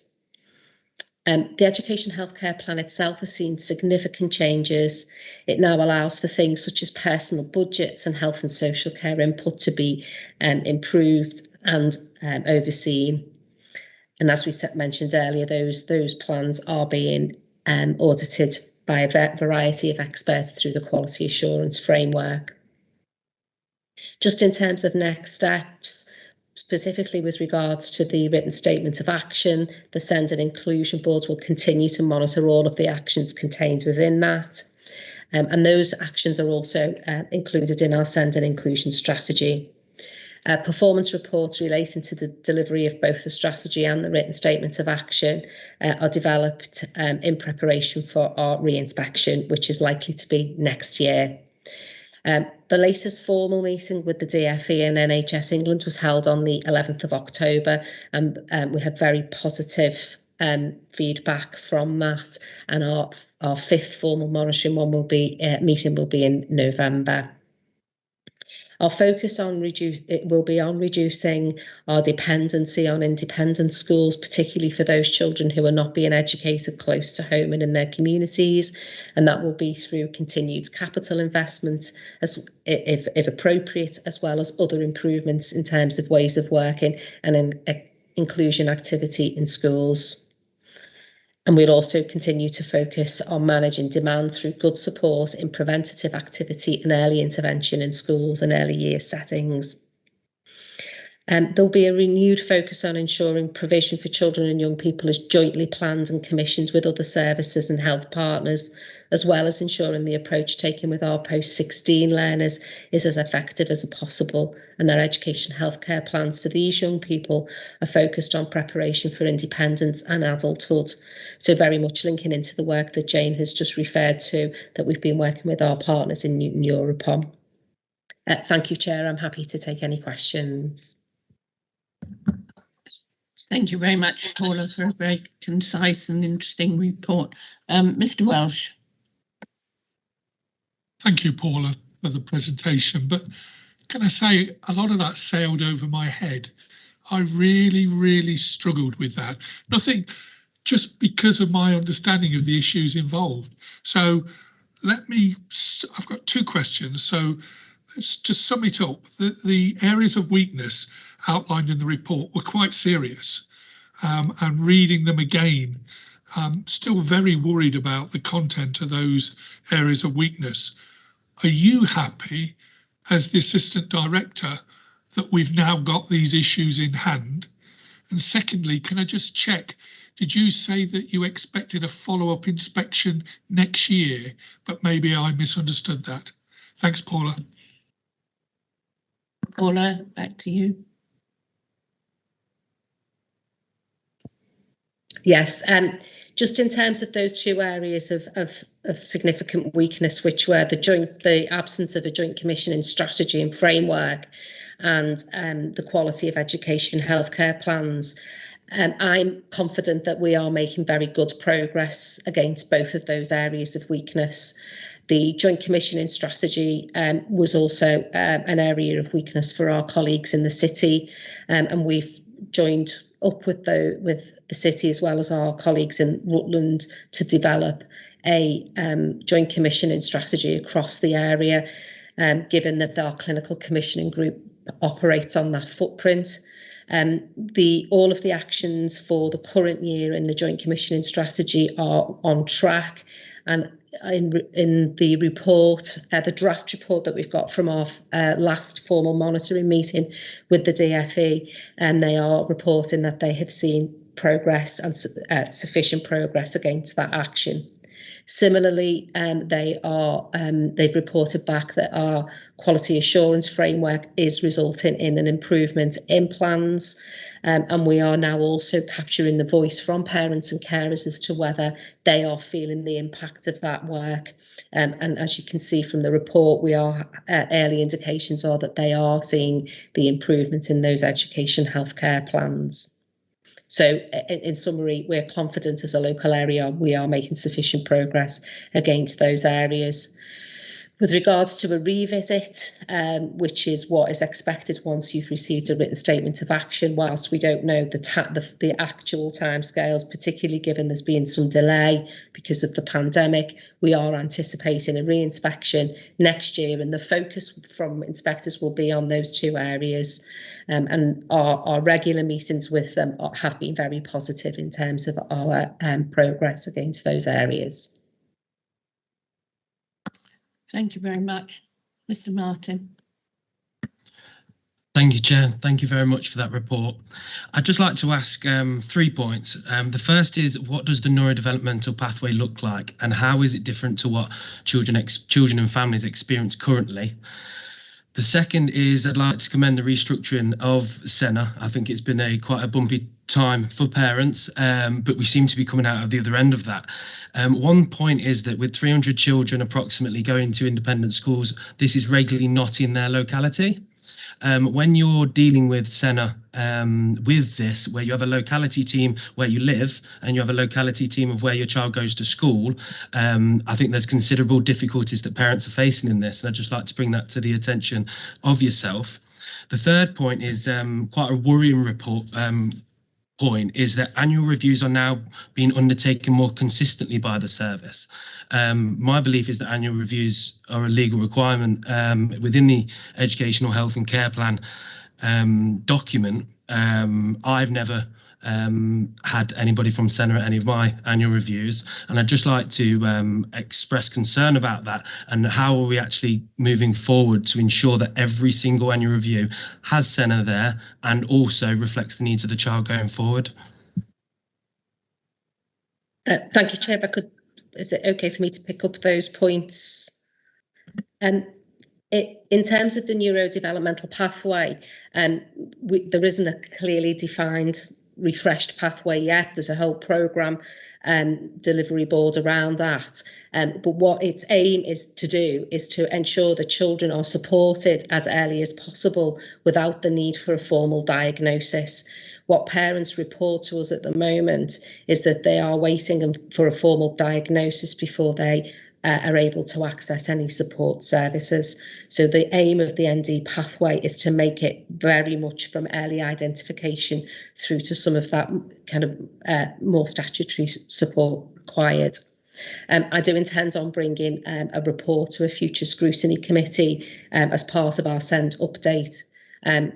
I: The Education Healthcare Plan itself has seen significant changes. It now allows for things such as personal budgets and health and social care input to be improved and overseen. And as we mentioned earlier, those plans are being audited by a variety of experts through the quality assurance framework. Just in terms of next steps, specifically with regards to the written statement of action, the Send and Inclusion Board will continue to monitor all of the actions contained within that. And those actions are also included in our Send and Inclusion strategy. Performance reports relating to the delivery of both the strategy and the written statement of action are developed in preparation for our re-inspection, which is likely to be next year. The latest formal meeting with the DfE and NHS England was held on the 11th of October, and we had very positive feedback from that. And our fifth formal monitoring meeting will be in November. Our focus will be on reducing our dependency on independent schools, particularly for those children who are not being educated close to home and in their communities, and that will be through continued capital investment, if appropriate, as well as other improvements in terms of ways of working and inclusion activity in schools. And we'll also continue to focus on managing demand through good support in preventative activity and early intervention in schools and early year settings. There'll be a renewed focus on ensuring provision for children and young people is jointly planned and commissioned with other services and health partners, as well as ensuring the approach taken with our post-16 learners is as effective as possible, and their education healthcare plans for these young people are focused on preparation for independence and adulthood. So very much linking into the work that Jane has just referred to, that we've been working with our partners in Newton Europe on. Thank you, Chair. I'm happy to take any questions.
A: Thank you very much, Paula, for a very concise and interesting report. Mr. Welsh.
G: Thank you, Paula, for the presentation. But can I say, a lot of that sailed over my head. I really struggled with that. Nothing, just because of my understanding of the issues involved. So I've got two questions. So to sum it up, the areas of weakness outlined in the report were quite serious, and reading them again, I'm still very worried about the content of those areas of weakness. Are you happy, as the Assistant Director, that we've now got these issues in hand? And secondly, can I just check, did you say that you expected a follow-up inspection next year, but maybe I misunderstood that? Thanks, Paula.
A: Paula, back to you.
I: Yes, just in terms of those two areas of significant weakness, which were the absence of a joint commissioning strategy and framework, and the quality of education healthcare plans. I'm confident that we are making very good progress against both of those areas of weakness. The joint commissioning strategy was also an area of weakness for our colleagues in the city, and we've joined up with the city as well as our colleagues in Rutland to develop a joint commissioning strategy across the area, given that our clinical commissioning group operates on that footprint. All of the actions for the current year in the joint commissioning strategy are on track, and in the report, the draft report that we've got from our last formal monitoring meeting with the DfE, and they are reporting that they have seen progress and sufficient progress against that action. Similarly, they've reported back that our quality assurance framework is resulting in an improvement in plans, and we are now also capturing the voice from parents and carers as to whether they are feeling the impact of that work. And as you can see from the report, early indications are that they are seeing the improvements in those education healthcare plans. So in summary, we're confident as a local area we are making sufficient progress against those areas. With regards to a revisit, which is what is expected once you've received a written statement of action, whilst we don't know the actual timescales, particularly given there's been some delay because of the pandemic, we are anticipating a re-inspection next year, and the focus from inspectors will be on those two areas. And our regular meetings with them have been very positive in terms of our progress against those areas.
A: Thank you very much. Mr. Martin.
B: Thank you, Chair. Thank you very much for that report. I'd just like to ask 3 points. The first is, what does the neurodevelopmental pathway look like, and how is it different to what children and families experience currently? The second is, I'd like to commend the restructuring of SENA. I think it's been quite a bumpy time for parents, but we seem to be coming out of the other end of that. One point is that with 300 children approximately going to independent schools, this is regularly not in their locality. When you're dealing with SENA with this, where you have a locality team where you live and you have a locality team of where your child goes to school, I think there's considerable difficulties that parents are facing in this, and I'd just like to bring that to the attention of yourself. The third point is quite a worrying point is that annual reviews are now being undertaken more consistently by the service. My belief is that annual reviews are a legal requirement within the Educational Health and Care Plan document. I've never had anybody from SENA at any of my annual reviews, and I'd just like to express concern about that, and how are we actually moving forward to ensure that every single annual review has SENA there and also reflects the needs of the child going forward.
I: Thank you, Chair. If I could, is it okay for me to pick up those points? In terms of the neurodevelopmental pathway, there isn't a clearly defined refreshed pathway yet. There's a whole programme delivery board around that, but what its aim is to do is to ensure that children are supported as early as possible without the need for a formal diagnosis. What parents report to us at the moment is that they are waiting for a formal diagnosis before they are able to access any support services. So the aim of the ND pathway is to make it very much from early identification through to some of that kind of more statutory support required. I do intend on bringing a report to a future scrutiny committee as part of our SEND update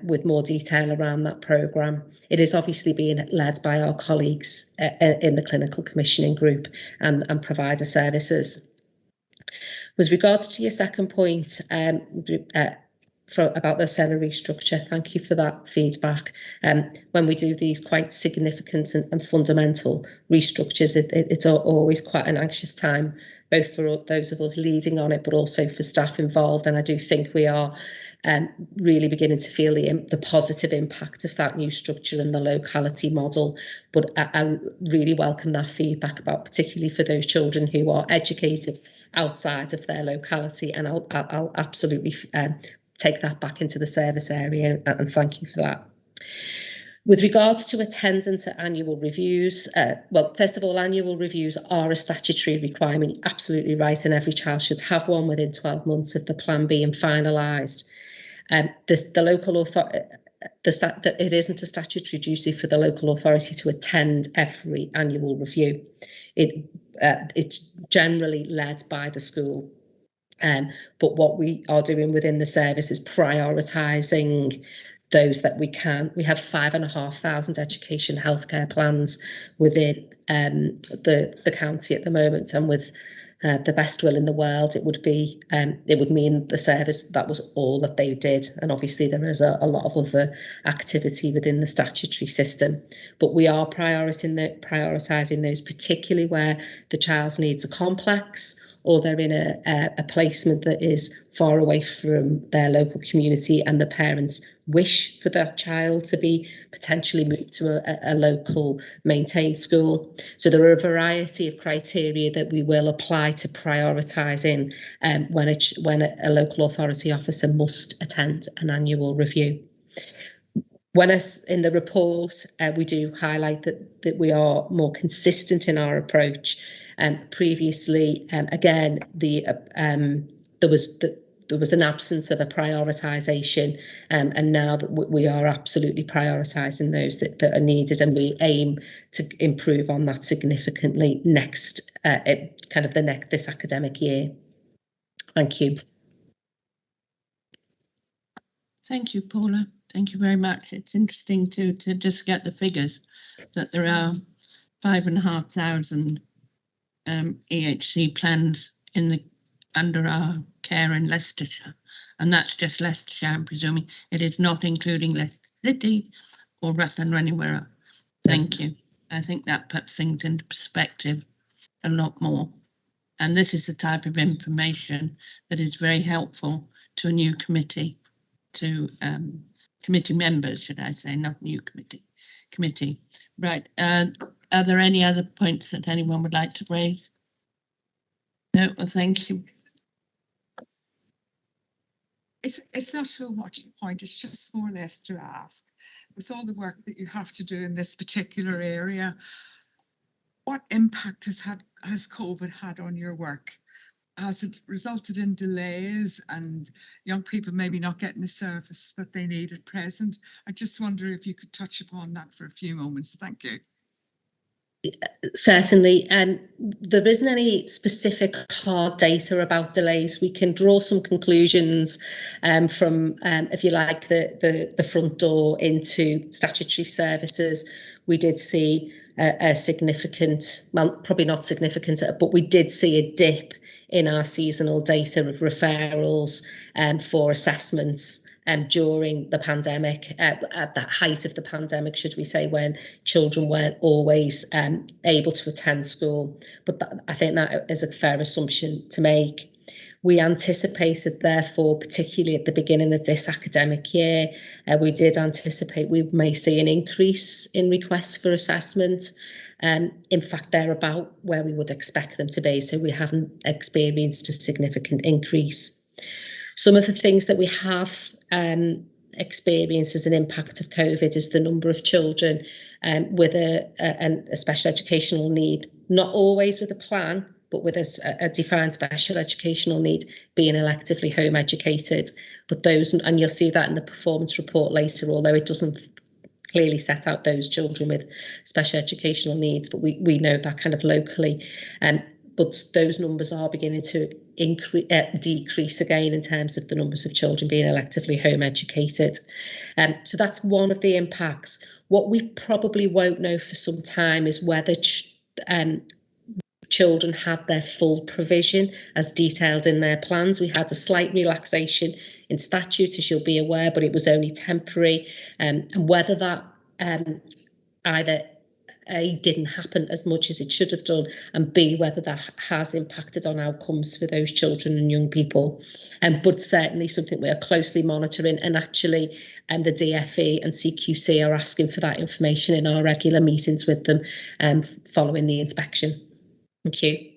I: with more detail around that programme. It is obviously being led by our colleagues in the clinical commissioning group and provider services. With regards to your second point about the SENA restructure, thank you for that feedback. When we do these quite significant and fundamental restructures, it's always quite an anxious time, both for those of us leading on it, but also for staff involved. And I do think we are really beginning to feel the positive impact of that new structure and the locality model. But I really welcome that feedback about, particularly for those children who are educated outside of their locality, and I'll absolutely take that back into the service area, and thank you for that. With regards to attendance at annual reviews, well, first of all, annual reviews are a statutory requirement, absolutely right, and every child should have one within 12 months of the plan being finalised. The local authority, it isn't a statutory duty for the local authority to attend every annual review. It's generally led by the school. But what we are doing within the service is prioritising those that we can. We have 5,500 education healthcare plans within the county at the moment, and with the best will in the world, it would mean the service, that was all that they did. And obviously there is a lot of other activity within the statutory system, but we are prioritising those, particularly where the child's needs are complex, or they're in a placement that is far away from their local community, and the parents wish for that child to be potentially moved to a local maintained school. So there are a variety of criteria that we will apply to prioritising when a local authority officer must attend an annual review. In the report, we do highlight that we are more consistent in our approach. Previously, again, the there was an absence of a prioritisation, and now that we are absolutely prioritising those that are needed, and we aim to improve on that significantly next this academic year. Thank you.
A: Thank you, Paula. Thank you very much. It's interesting to just get the figures that there are 5,500 EHC plans under our care in Leicestershire, and that's just Leicestershire. I'm presuming it is not including Leicester City or Rutland or anywhere else. Thank you. I think that puts things into perspective a lot more. And this is the type of information that is very helpful to a new committee, to committee members, should I say, not new committee. Right. Are there any other points that anyone would like to raise? No, well, thank you.
F: It's not so much a point, it's just more or less to ask, with all the work that you have to do in this particular area, what impact has COVID had on your work? Has it resulted in delays and young people maybe not getting the service that they need at present? I just wonder if you could touch upon that for a few moments. Thank you.
I: Certainly, there isn't any specific hard data about delays. We can draw some conclusions from, if you like, the front door into statutory services. We did see a significant, well, probably not significant, but we did see a dip in our seasonal data of referrals for assessments during the pandemic, at the height of the pandemic, should we say, when children weren't always able to attend school. But I think that is a fair assumption to make. We anticipated, therefore, particularly at the beginning of this academic year, we did anticipate we may see an increase in requests for assessment. In fact, they're about where we would expect them to be, so we haven't experienced a significant increase. Some of the things that we have experienced as an impact of COVID is the number of children with a special educational need, not always with a plan, but with a defined special educational need, being electively home educated. But those, and you'll see that in the performance report later, although it doesn't clearly set out those children with special educational needs, but we know that kind of locally. But those numbers are beginning to decrease again in terms of the numbers of children being electively home educated. So that's one of the impacts. What we probably won't know for some time is whether children had their full provision as detailed in their plans. We had a slight relaxation in statute, as you'll be aware, but it was only temporary. And whether that either A, didn't happen as much as it should have done, and B, whether that has impacted on outcomes for those children and young people. But certainly something we are closely monitoring, and actually the DFE and CQC are asking for that information in our regular meetings with them following the inspection. Thank you.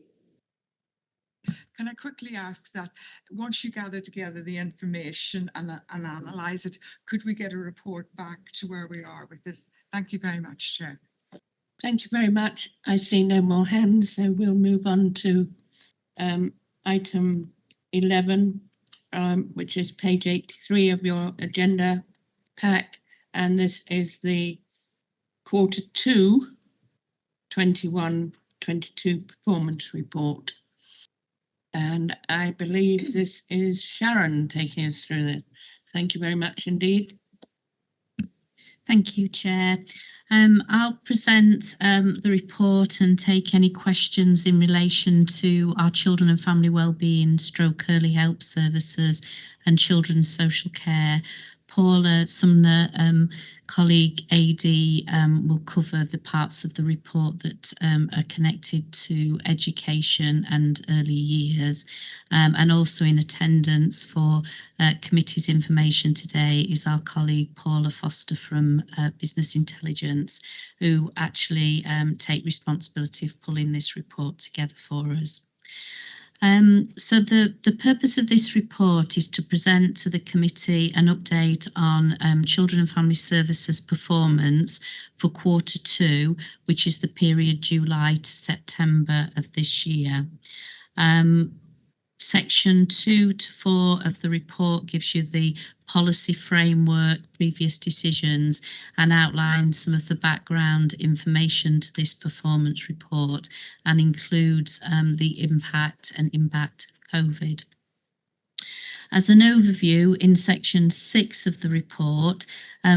F: Can I quickly ask that once you gather together the information and analyse it, could we get a report back to where we are with it? Thank you very much, Chair.
A: Thank you very much. I see no more hands, so we'll move on to item 11, which is page 83 of your agenda pack, and this is the quarter 2 21-22 performance report. And I believe this is Sharon taking us through this. Thank you very much indeed.
J: Thank you, Chair. I'll present the report and take any questions in relation to our children and family wellbeing, stroke early help services and children's social care. Paula Sumner, colleague AD, will cover the parts of the report that are connected to education and early years. And also in attendance for committee's information today is our colleague Paula Foster from Business Intelligence, who actually take responsibility of pulling this report together for us. So the purpose of this report is to present to the committee an update on Children and Family Services performance for quarter 2, which is the period July to September of this year. Section 2 to 4 of the report gives you the policy framework, previous decisions, and outlines some of the background information to this performance report, and includes the impact of COVID. As an overview, in section 6 of the report,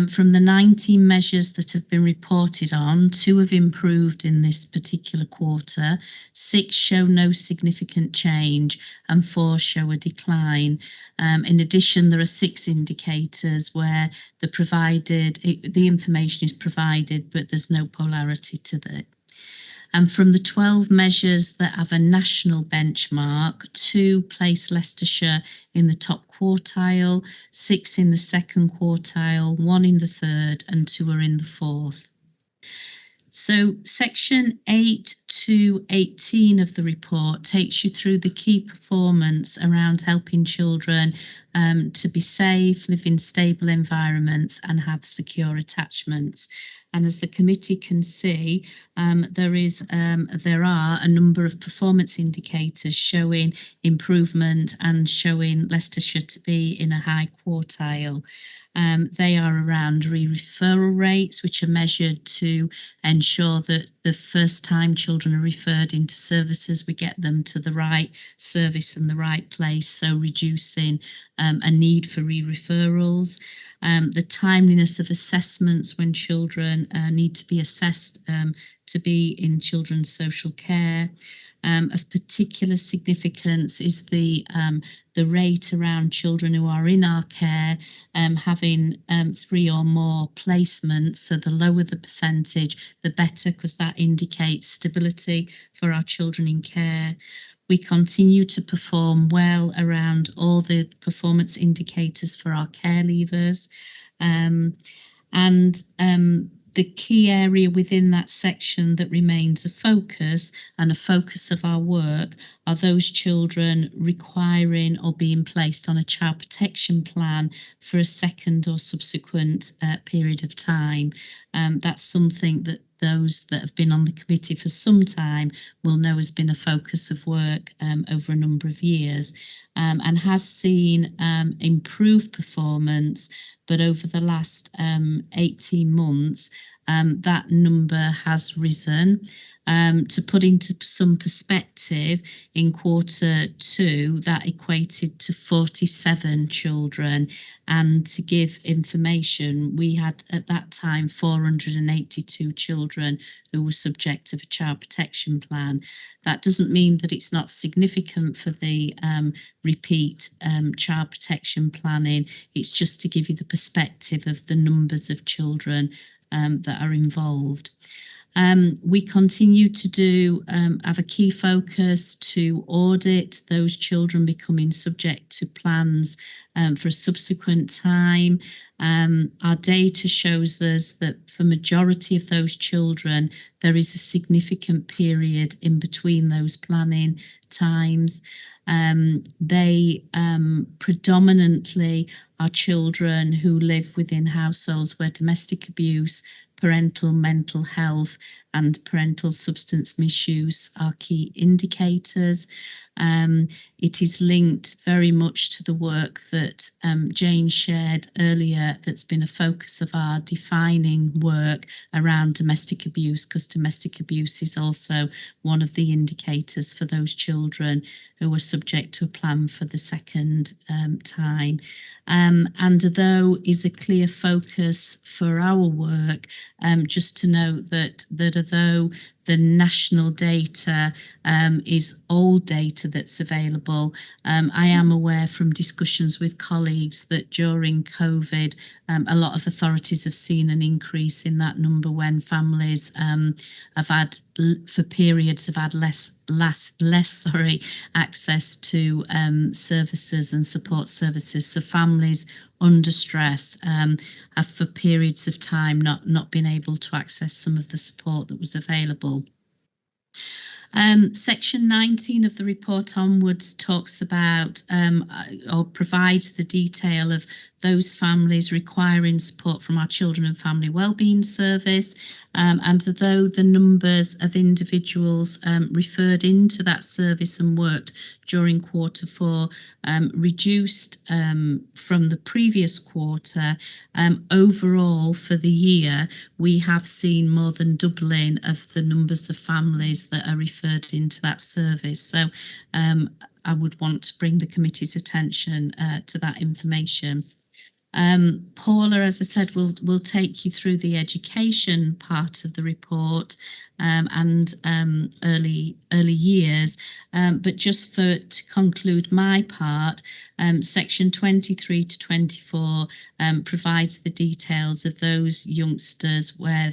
J: from the 19 measures that have been reported on, 2 have improved in this particular quarter, 6 show no significant change, and 4 show a decline. In addition, there are 6 indicators where the information is provided, but there's no polarity to that. And from the 12 measures that have a national benchmark, 2 place Leicestershire in the top quartile, 6 in the second quartile, 1 in the third, and 2 are in the fourth. So section 8 to 18 of the report takes you through the key performance around helping children to be safe, live in stable environments, and have secure attachments. And as the committee can see, there are a number of performance indicators showing improvement and showing Leicestershire to be in a high quartile. They are around re-referral rates, which are measured to ensure that the first time children are referred into services, we get them to the right service and the right place, so reducing a need for re-referrals. The timeliness of assessments when children need to be assessed to be in children's social care. Of particular significance is the rate around children who are in our care having 3 or more placements. So the lower the percentage, the better, because that indicates stability for our children in care. We continue to perform well around all the performance indicators for our care leavers. The key area within that section that remains a focus of our work are those children requiring or being placed on a child protection plan for a second or subsequent period of time. That's something that those that have been on the committee for some time will know has been a focus of work over a number of years, and has seen improved performance, but over the last 18 months, that number has risen. To put into some perspective, in quarter 2, that equated to 47 children. And to give information, we had at that time 482 children who were subject to a child protection plan. That doesn't mean that it's not significant for the repeat child protection planning. It's just to give you the perspective of the numbers of children that are involved. We continue to have a key focus to audit those children becoming subject to plans for a subsequent time. Our data shows us that for majority of those children, there is a significant period in between those planning times. They predominantly are children who live within households where domestic abuse, parental mental health, and parental substance misuse are key indicators. It is linked very much to the work that Jane shared earlier, that's been a focus of our defining work around domestic abuse, because domestic abuse is also one of the indicators for those children who are subject to a plan for the second time. And although is a clear focus for our work, just to note that although the national data is old data that's available, I am aware from discussions with colleagues that during COVID, a lot of authorities have seen an increase in that number when families have had, for periods, have had less access to services and support services. So families under stress have for periods of time not been able to access some of the support that was available. Section 19 of the report onwards talks about or provides the detail of those families requiring support from our Children and Family Wellbeing Service. And although the numbers of individuals referred into that service and worked during Q4 reduced from the previous quarter, overall for the year, we have seen more than doubling of the numbers of families that are referred into that service. So I would want to bring the committee's attention to that information. Paula, as I said, will take you through the education part of the report and early years. But just to conclude my part, section 23 to 24 provides the details of those youngsters where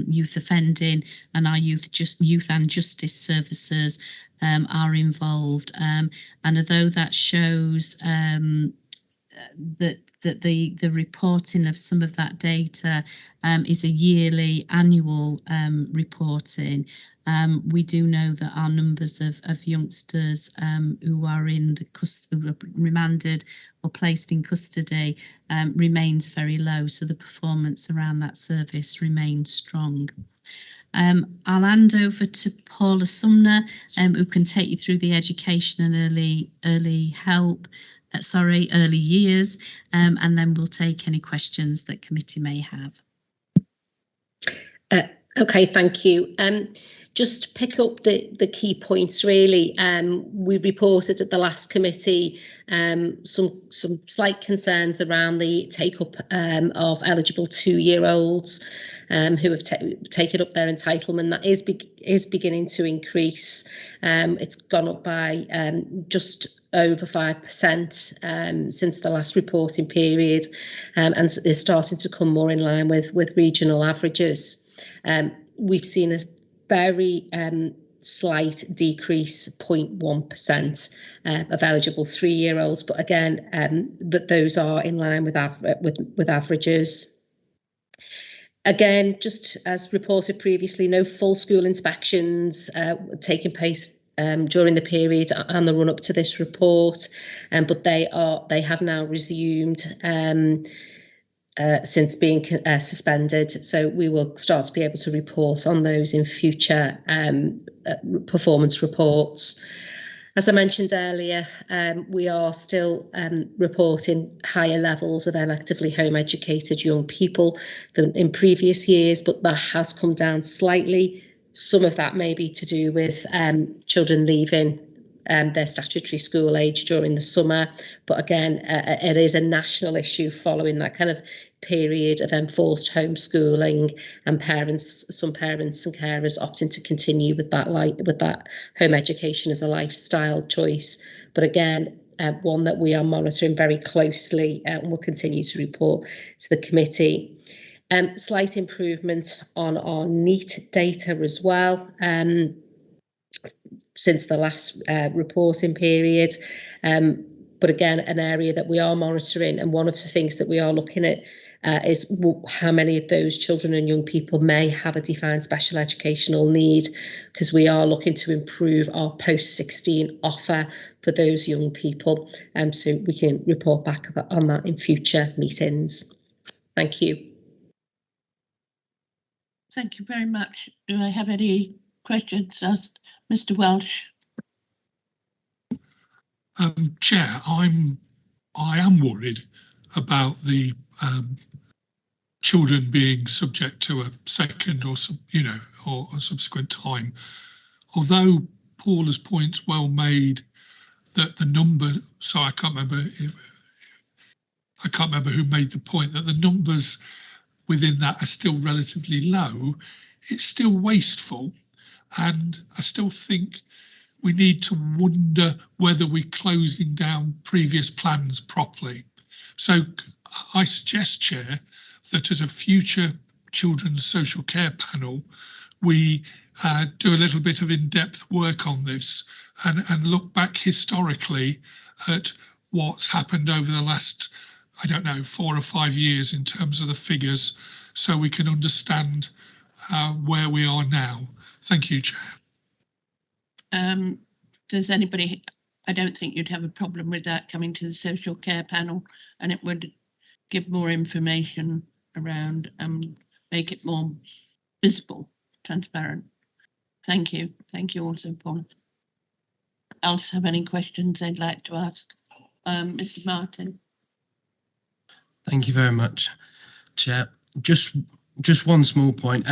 J: youth offending and our youth and justice services are involved. And although that shows that the reporting of some of that data is a yearly annual reporting, we do know that our numbers of youngsters who are in who are remanded or placed in custody remains very low, so the performance around that service remains strong. I'll hand over to Paula Sumner, who can take you through the education and early years, and then we'll take any questions that committee may have.
I: Okay, thank you. Just to pick up the key points, really, we reported at the last committee some slight concerns around the take-up of eligible 2-year-olds who have taken up their entitlement. That is beginning to increase. It's gone up by just over 5% since the last reporting period, and is starting to come more in line with regional averages. We've seen a very slight decrease, 0.1% of eligible 3-year-olds, but again, that those are in line with averages. Again, just as reported previously, no full school inspections taking place during the period and the run up to this report, but they have now resumed since being suspended. So we will start to be able to report on those in future performance reports. As I mentioned earlier, we are still reporting higher levels of electively home educated young people than in previous years, but that has come down slightly. Some of that may be to do with children leaving their statutory school age during the summer, but again, it is a national issue following that kind of period of enforced homeschooling and some parents and carers opting to continue with that home education as a lifestyle choice. But again, one that we are monitoring very closely and will continue to report to the committee. Slight improvement on our NEET data as well since the last reporting period. But again, an area that we are monitoring, and one of the things that we are looking at is how many of those children and young people may have a defined special educational need, because we are looking to improve our post-16 offer for those young people. So we can report back on that in future meetings. Thank you.
A: Thank you very much. Do I have any questions? Mr. Welsh.
G: Chair, I am worried about the children being subject to a second or a subsequent time. Although Paula's point's well made that the number, so I can't remember who made the point that the numbers within that are still relatively low, it's still wasteful, and I still think we need to wonder whether we're closing down previous plans properly. So I suggest, Chair, that at a future Children's Social Care Panel, we do a little bit of in-depth work on this and look back historically at what's happened over the last, 4 or 5 years in terms of the figures, so we can understand where we are now. Thank you, Chair.
A: Does anybody, I don't think you'd have a problem with that coming to the social care panel, and it would give more information around and make it more visible, transparent. Thank you. Thank you also, Paul. Else have any questions they'd like to ask? Mr. Martin.
B: Thank you very much, Chair. Just one small point.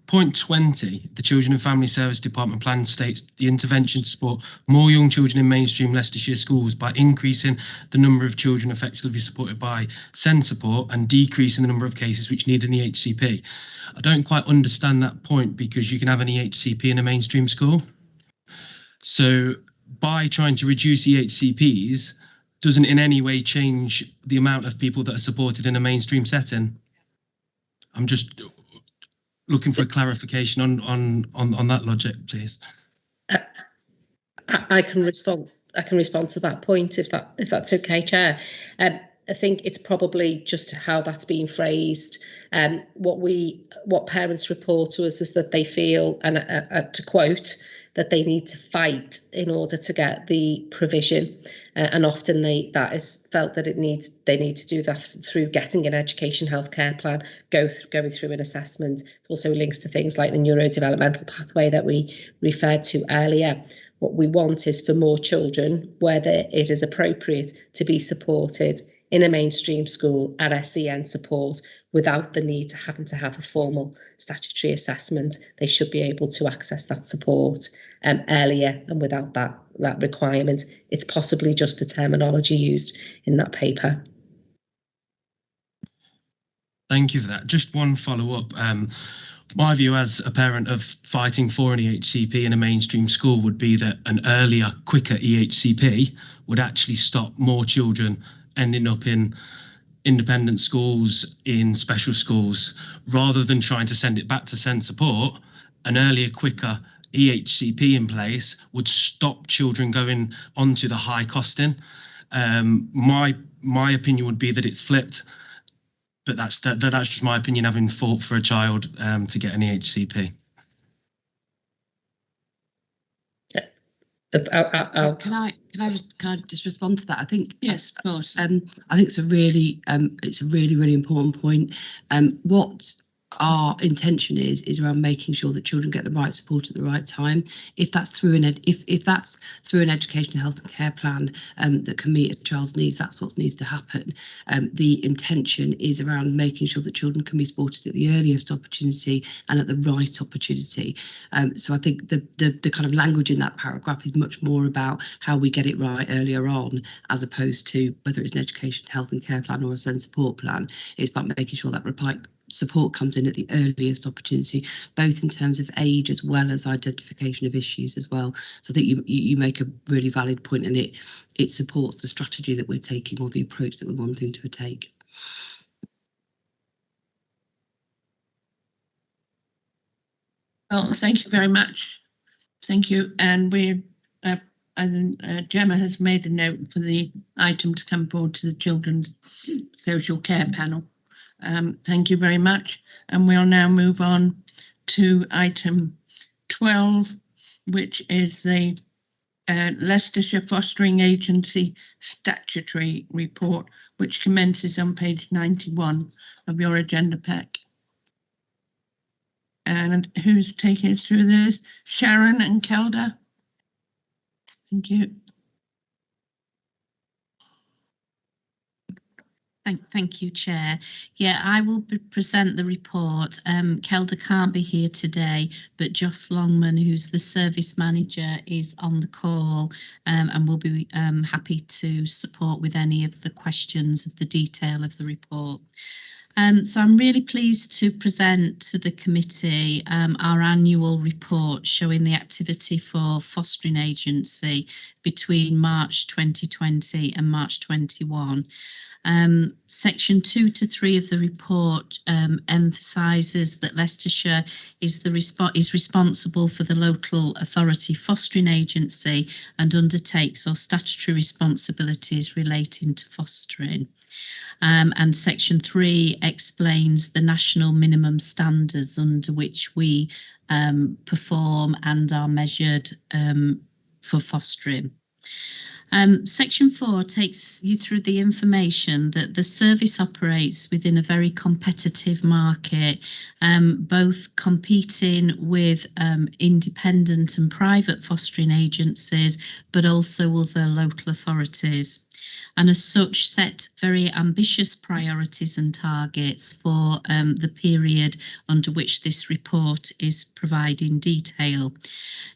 B: Point 20, the Children and Family Service Department plan states the intervention to support more young children in mainstream Leicestershire schools by increasing the number of children effectively supported by SEND support and decreasing the number of cases which need an EHCP. I don't quite understand that point, because you can have an EHCP in a mainstream school. So by trying to reduce EHCPs doesn't in any way change the amount of people that are supported in a mainstream setting. I'm just looking for a clarification on that logic, please.
I: I can respond. I can respond to that point if that's okay, Chair. I think it's probably just how that's being phrased. What parents report to us is that they feel, and to quote, that they need to fight in order to get the provision, and often that is felt that they need to do that through getting an education healthcare plan, going through an assessment. It also links to things like the neurodevelopmental pathway that we referred to earlier. What we want is for more children, whether it is appropriate, to be supported in a mainstream school at SEN support without the need to having to have a formal statutory assessment. They should be able to access that support earlier and without that requirement. It's possibly just the terminology used in that paper.
B: Thank you for that. Just one follow-up. My view as a parent of fighting for an EHCP in a mainstream school would be that an earlier, quicker EHCP would actually stop more children ending up in independent schools, in special schools, rather than trying to send it back to SEND support. An earlier, quicker EHCP in place would stop children going onto the high costing. My opinion would be that it's flipped, but that's just my opinion, having fought for a child to get an EHCP.
D: Can I just respond to that? I think
A: yes, of course.
D: I think it's a really important point. What our intention is around making sure that children get the right support at the right time. If that's through an educational health and care plan that can meet a child's needs, that's what needs to happen. The intention is around making sure that children can be supported at the earliest opportunity and at the right opportunity. So I think the kind of language in that paragraph is much more about how we get it right earlier on, as opposed to whether it's an education health and care plan or a SEND support plan. It's about making sure that support comes in at the earliest opportunity, both in terms of age as well as identification of issues as well. So I think you make a really valid point, and it supports the strategy that we're taking, or the approach that we're wanting to take.
A: Well, thank you very much. Thank you. And Gemma has made a note for the item to come forward to the Children's Social Care Panel. Thank you very much. And we'll now move on to item 12, which is the Leicestershire Fostering Agency Statutory Report, which commences on page 91 of your agenda pack. And who's taking us through this? Sharon and Kelda. Thank you.
J: Thank you, Chair. Yeah, I will present the report. Kelda can't be here today, but Joss Longman, who's the service manager, is on the call and will be happy to support with any of the questions of the detail of the report. So I'm really pleased to present to the committee our annual report showing the activity for fostering agency between March 2020 and March 21. Section 2 to 3 of the report emphasises that Leicestershire is responsible for the local authority fostering agency and undertakes all statutory responsibilities relating to fostering. And Section 3 explains the national minimum standards under which we perform and are measured for fostering. Section 4 takes you through the information that the service operates within a very competitive market, both competing with independent and private fostering agencies, but also other local authorities. And as such, set very ambitious priorities and targets for the period under which this report is providing detail.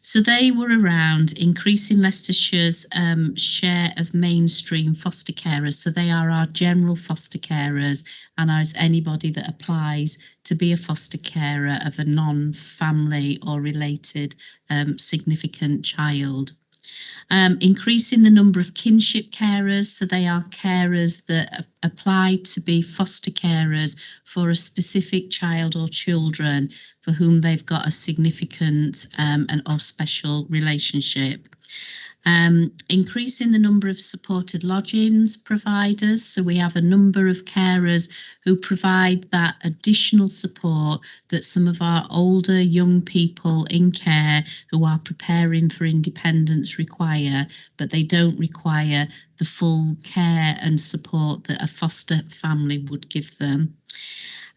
J: So they were around increasing Leicestershire's share of mainstream foster carers. So they are our general foster carers and as anybody that applies to be a foster carer of a non-family or related significant child. Increasing the number of kinship carers, so they are carers that apply to be foster carers for a specific child or children for whom they've got a significant and or special relationship. Increasing the number of supported lodgings providers. So we have a number of carers who provide that additional support that some of our older young people in care who are preparing for independence require, but they don't require the full care and support that a foster family would give them.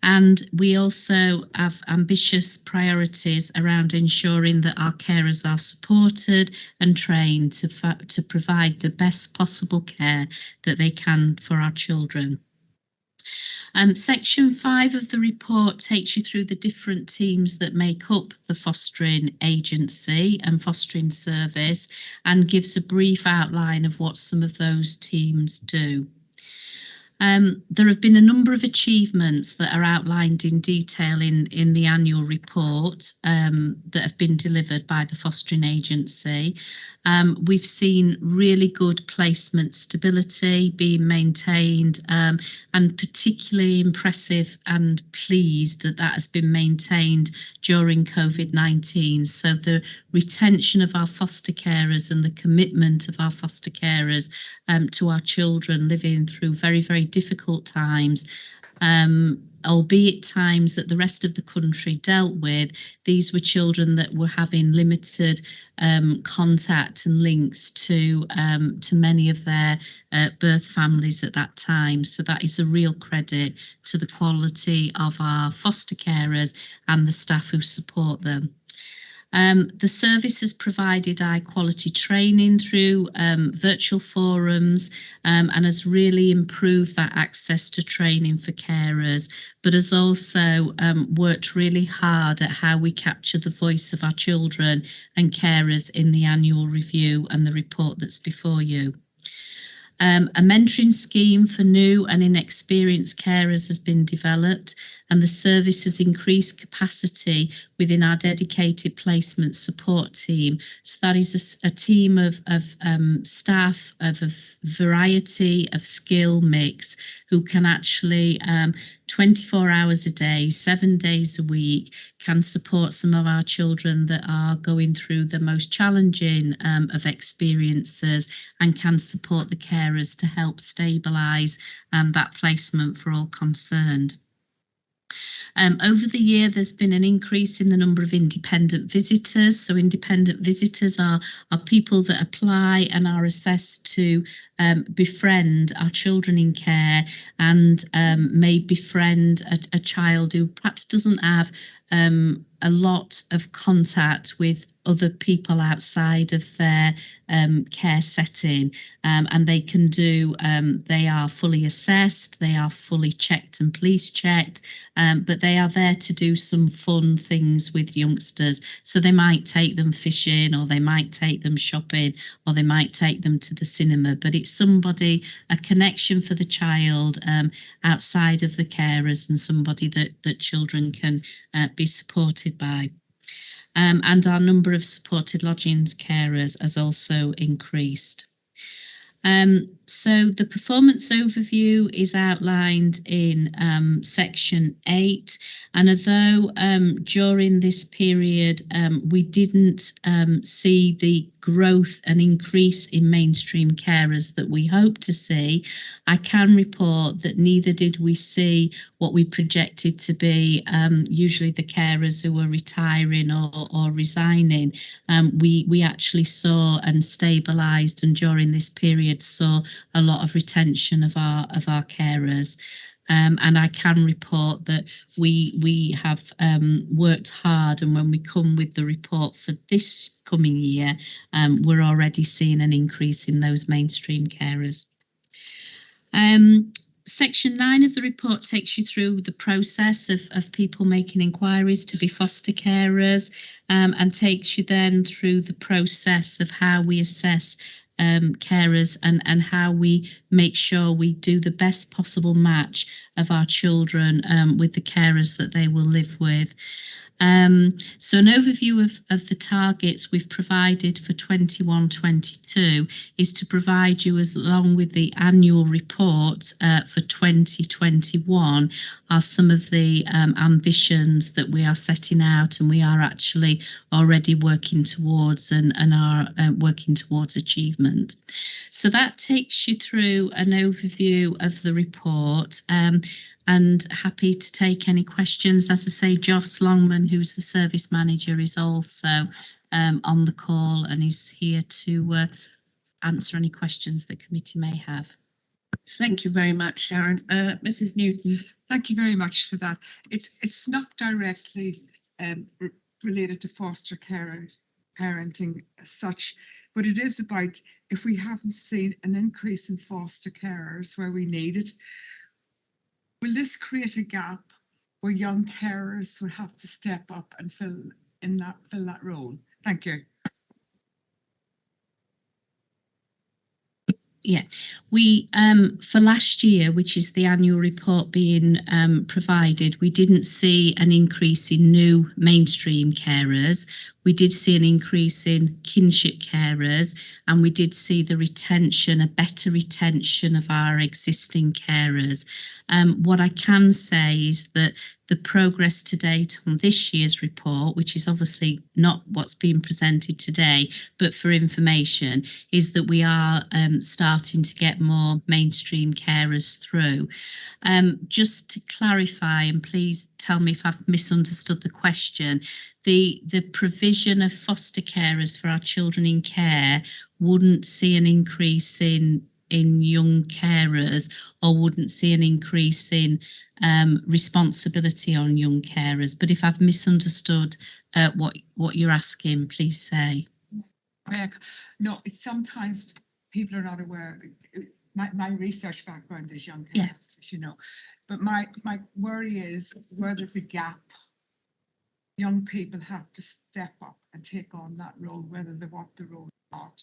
J: And we also have ambitious priorities around ensuring that our carers are supported and trained to provide the best possible care that they can for our children. Section 5 of the report takes you through the different teams that make up the fostering agency and fostering service and gives a brief outline of what some of those teams do. There have been a number of achievements that are outlined in detail in the annual report that have been delivered by the fostering agency. We've seen really good placement stability being maintained and particularly impressive and pleased that that has been maintained during COVID-19. So the retention of our foster carers and the commitment of our foster carers to our children living through very, very difficult times, albeit times that the rest of the country dealt with, these were children that were having limited contact and links to many of their birth families at that time. So that is a real credit to the quality of our foster carers and the staff who support them. The service has provided high quality training through virtual forums and has really improved that access to training for carers, but has also worked really hard at how we capture the voice of our children and carers in the annual review and the report that's before you. A mentoring scheme for new and inexperienced carers has been developed, and the service has increased capacity within our dedicated placement support team. So that is a team of staff of a variety of skill mix who can actually 24 hours a day, 7 days a week, can support some of our children that are going through the most challenging of experiences and can support the carers to help stabilise that placement for all concerned. Over the year, there's been an increase in the number of independent visitors. So independent visitors are people that apply and are assessed to befriend our children in care and may befriend a child who perhaps doesn't have a lot of contact with other people outside of their care setting, and they can do, they are fully assessed, they are fully checked and police checked, but they are there to do some fun things with youngsters. So they might take them fishing, or they might take them shopping, or they might take them to the cinema, but it's somebody, a connection for the child outside of the carers, and somebody that children can be supported by. And our number of supported lodgings carers has also increased. So the performance overview is outlined in section 8, and although during this period we didn't see the growth and increase in mainstream carers that we hoped to see, I can report that neither did we see what we projected to be usually the carers who were retiring or resigning. We actually saw and stabilised, and during this period saw a lot of retention of our carers. And I can report that we have worked hard, and when we come with the report for this coming year, we're already seeing an increase in those mainstream carers. Section 9 of the report takes you through the process of people making inquiries to be foster carers, and takes you then through the process of how we assess carers and how we make sure we do the best possible match of our children with the carers that they will live with. So an overview of the targets we've provided for 21-22 is to provide you, as along with the annual report for 2021, are some of the ambitions that we are setting out and we are actually already working towards and are working towards achievement. So that takes you through an overview of the report. And happy to take any questions. As I say, Joss Longman, who's the service manager, is also on the call and is here to answer any questions the committee may have.
A: Thank you very much, Sharon. Mrs. Newton.
F: Thank you very much for that. It's not directly related to foster care parenting as such, but it is about if we haven't seen an increase in foster carers where we need it, will this create a gap where young carers will have to step up and fill that role? Thank you.
J: Yeah, we for last year, which is the annual report being provided, we didn't see an increase in new mainstream carers. We did see an increase in kinship carers, and we did see the retention, a better retention of our existing carers. What I can say is that the progress to date on this year's report, which is obviously not what's being presented today, but for information, is that we are starting to get more mainstream carers through. Just to clarify, and please tell me if I've misunderstood the question, the provision of foster carers for our children in care wouldn't see an increase in young carers, or wouldn't see an increase in responsibility on young carers. But if I've misunderstood what you're asking, please say.
F: No, it's sometimes people are not aware. My research background is young carers,
J: Yeah.
F: as you know. But my worry is where there's a gap, young people have to step up and take on that role, whether they want the role or not.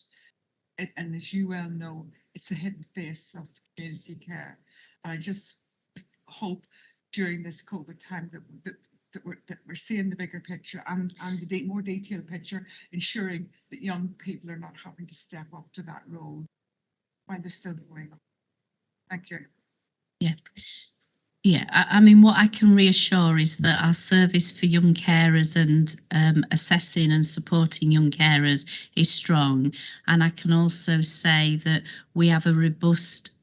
F: And as you well know, it's the hidden face of community care. And I just hope during this COVID time that we're seeing the bigger picture and the more detailed picture, ensuring that young people are not having to step up to that role while they're still growing up. Thank you.
J: Yeah. Yeah, I mean, what I can reassure is that our service for young carers and assessing and supporting young carers is strong. And I can also say that we have a robust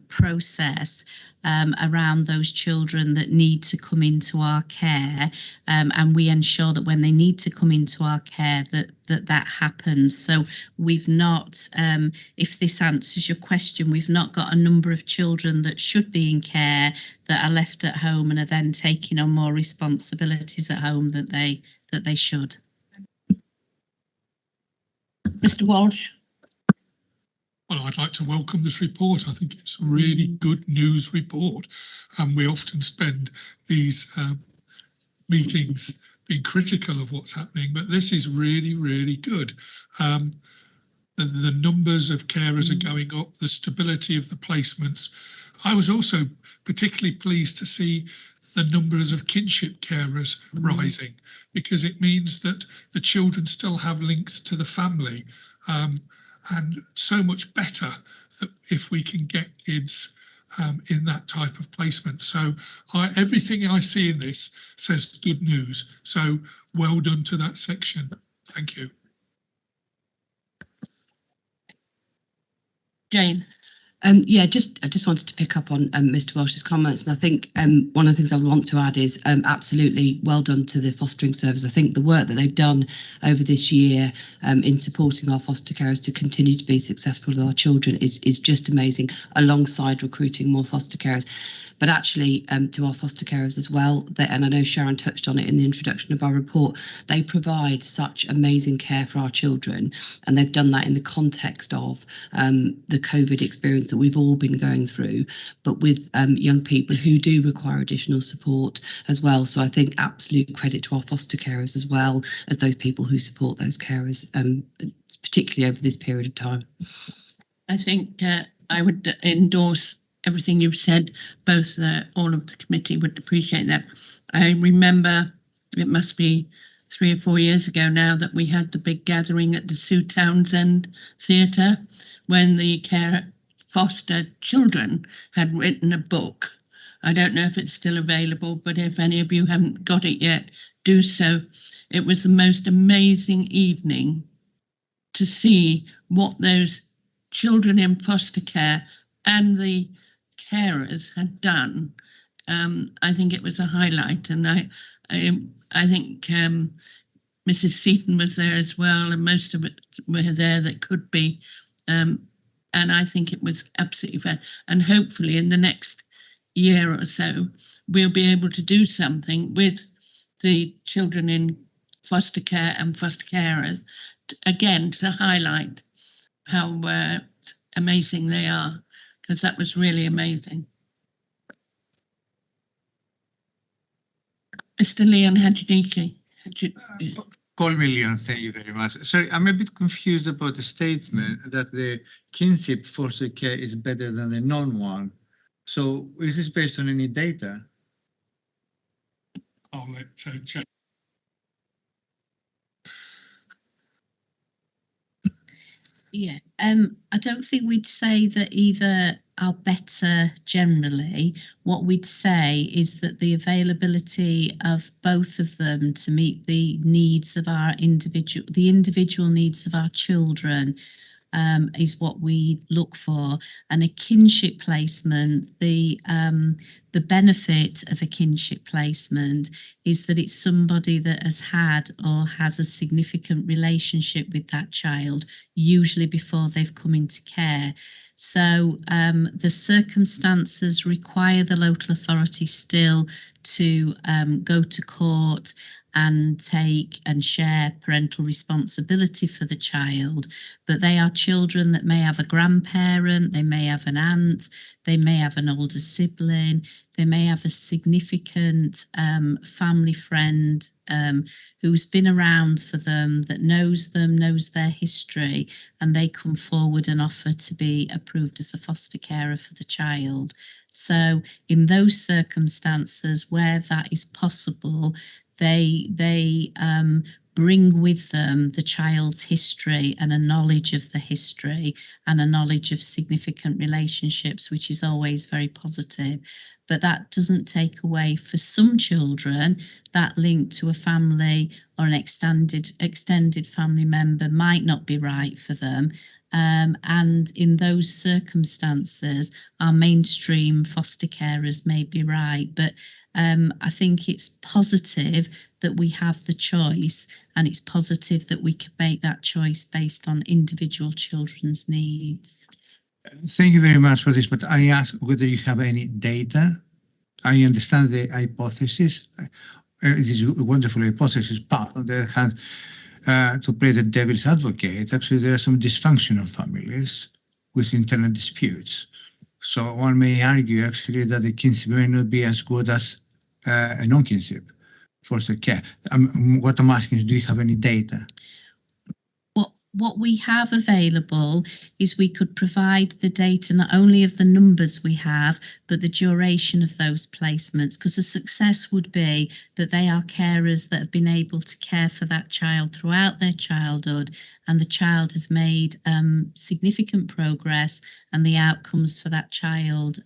J: process around those children that need to come into our care, and we ensure that when they need to come into our care that happens. So we've not, if this answers your question, we've not got a number of children that should be in care that are left at home and are then taking on more responsibilities at home that they should.
A: Mr. Walsh.
G: Well, I'd like to welcome this report. I think it's a really good news report, and we often spend these meetings being critical of what's happening, but this is really, really good. The numbers of carers are going up, the stability of the placements. I was also particularly pleased to see the numbers of kinship carers rising, because it means that the children still have links to the family. and so much better that if we can get kids in that type of placement. So everything I see in this says good news. So well done to that section. Thank you.
A: Jane.
D: Yeah, I just wanted to pick up on Mr. Welsh's comments, and I think one of the things I want to add is absolutely well done to the fostering service. I think the work that they've done over this year in supporting our foster carers to continue to be successful with our children is just amazing, alongside recruiting more foster carers. But actually to our foster carers as well, and I know Sharon touched on it in the introduction of our report, they provide such amazing care for our children, and they've done that in the context of the COVID experience that we've all been going through, but with young people who do require additional support as well. So I think absolute credit to our foster carers as well as those people who support those carers, particularly over this period of time.
A: I think I would endorse everything you've said. Both all of the committee would appreciate that. I remember it must be 3 or 4 years ago now that we had the big gathering at the Sue Townsend Theatre when the foster children had written a book. I don't know if it's still available, but if any of you haven't got it yet, do so. It was the most amazing evening to see what those children in foster care and the carers had done. I think it was a highlight, and I think Mrs. Seaton was there as well, and most of it were there that could be. And I think it was absolutely fair. And hopefully in the next year or so, we'll be able to do something with the children in foster care and foster carers, again, to highlight how amazing they are, because that was really amazing. Mr. Leon Hajniki.
K: Call me Leon, thank you very much. Sorry, I'm a bit confused about the statement that the kinship foster care is better than the non-one. So is this based on any data?
G: I'll let check.
J: Yeah, I don't think we'd say that either are better generally. What we'd say is that the availability of both of them to meet the needs of our individual needs of our children is what we look for. And a kinship placement, the benefit of a kinship placement is that it's somebody that has had or has a significant relationship with that child, usually before they've come into care. So the circumstances require the local authority still to go to court and take and share parental responsibility for the child, but they are children that may have a grandparent, they may have an aunt, they may have an older sibling, they may have a significant family friend who's been around for them, that knows them, knows their history, and they come forward and offer to be approved as a foster carer for the child. So in those circumstances where that is possible, they bring with them the child's history and a knowledge of the history and a knowledge of significant relationships, which is always very positive. But that doesn't take away, for some children, that link to a family or an extended family member might not be right for them. And in those circumstances, our mainstream foster carers may be right. But I think it's positive that we have the choice, and it's positive that we can make that choice based on individual children's needs.
K: Thank you very much for this, but I ask whether you have any data. I understand the hypothesis. It is a wonderful hypothesis, but on the other hand, to play the devil's advocate, actually there are some dysfunctional families with internal disputes. So one may argue actually that the kinship may not be as good as a non-kinship foster care. What I'm asking is, do you have any data?
J: what we have available is we could provide the data not only of the numbers we have, but the duration of those placements, because the success would be that they are carers that have been able to care for that child throughout their childhood, and the child has made significant progress, and the outcomes for that child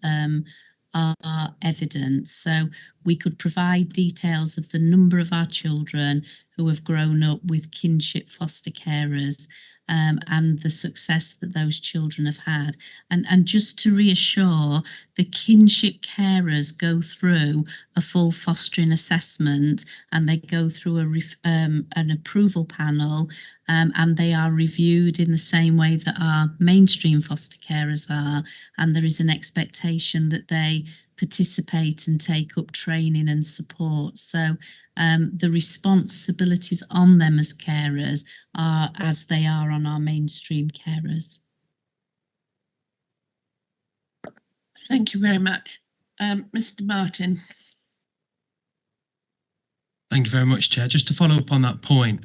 J: are evident. So we could provide details of the number of our children who have grown up with kinship foster carers, and the success that those children have had. And just to reassure, the kinship carers go through a full fostering assessment, and they go through an approval panel, and they are reviewed in the same way that our mainstream foster carers are, and there is an expectation that they participate and take up training and support. So the responsibilities on them as carers are as they are on our mainstream carers.
A: Thank you very much. Mr. Martin.
B: Thank you very much, Chair. Just to follow up on that point,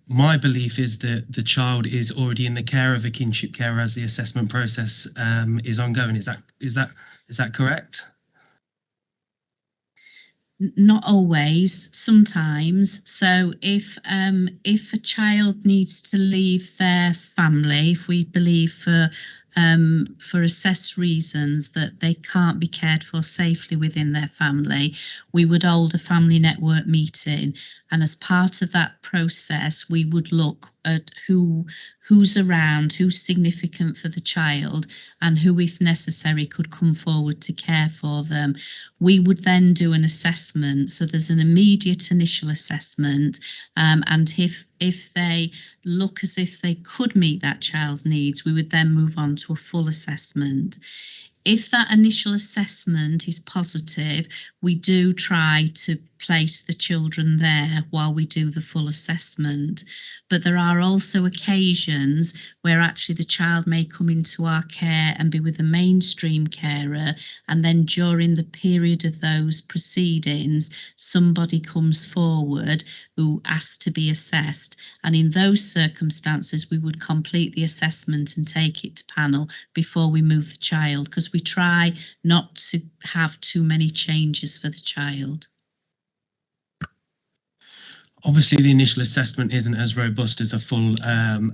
B: my belief is that the child is already in the care of a kinship carer as the assessment process is ongoing. Is that correct?
J: Not always, sometimes. So if a child needs to leave their family, if we believe for assessed reasons that they can't be cared for safely within their family, we would hold a family network meeting, and as part of that process we would look at who's around, who's significant for the child, and who, if necessary, could come forward to care for them. We would then do an assessment. So there's an immediate initial assessment, and if they look as if they could meet that child's needs, we would then move on to a full assessment. If that initial assessment is positive, we do try to place the children there while we do the full assessment. But there are also occasions where actually the child may come into our care and be with a mainstream carer, and then during the period of those proceedings, somebody comes forward who asks to be assessed. And in those circumstances, we would complete the assessment and take it to panel before we move the child, because we try not to have too many changes for the child.
B: Obviously, the initial assessment isn't as robust as a full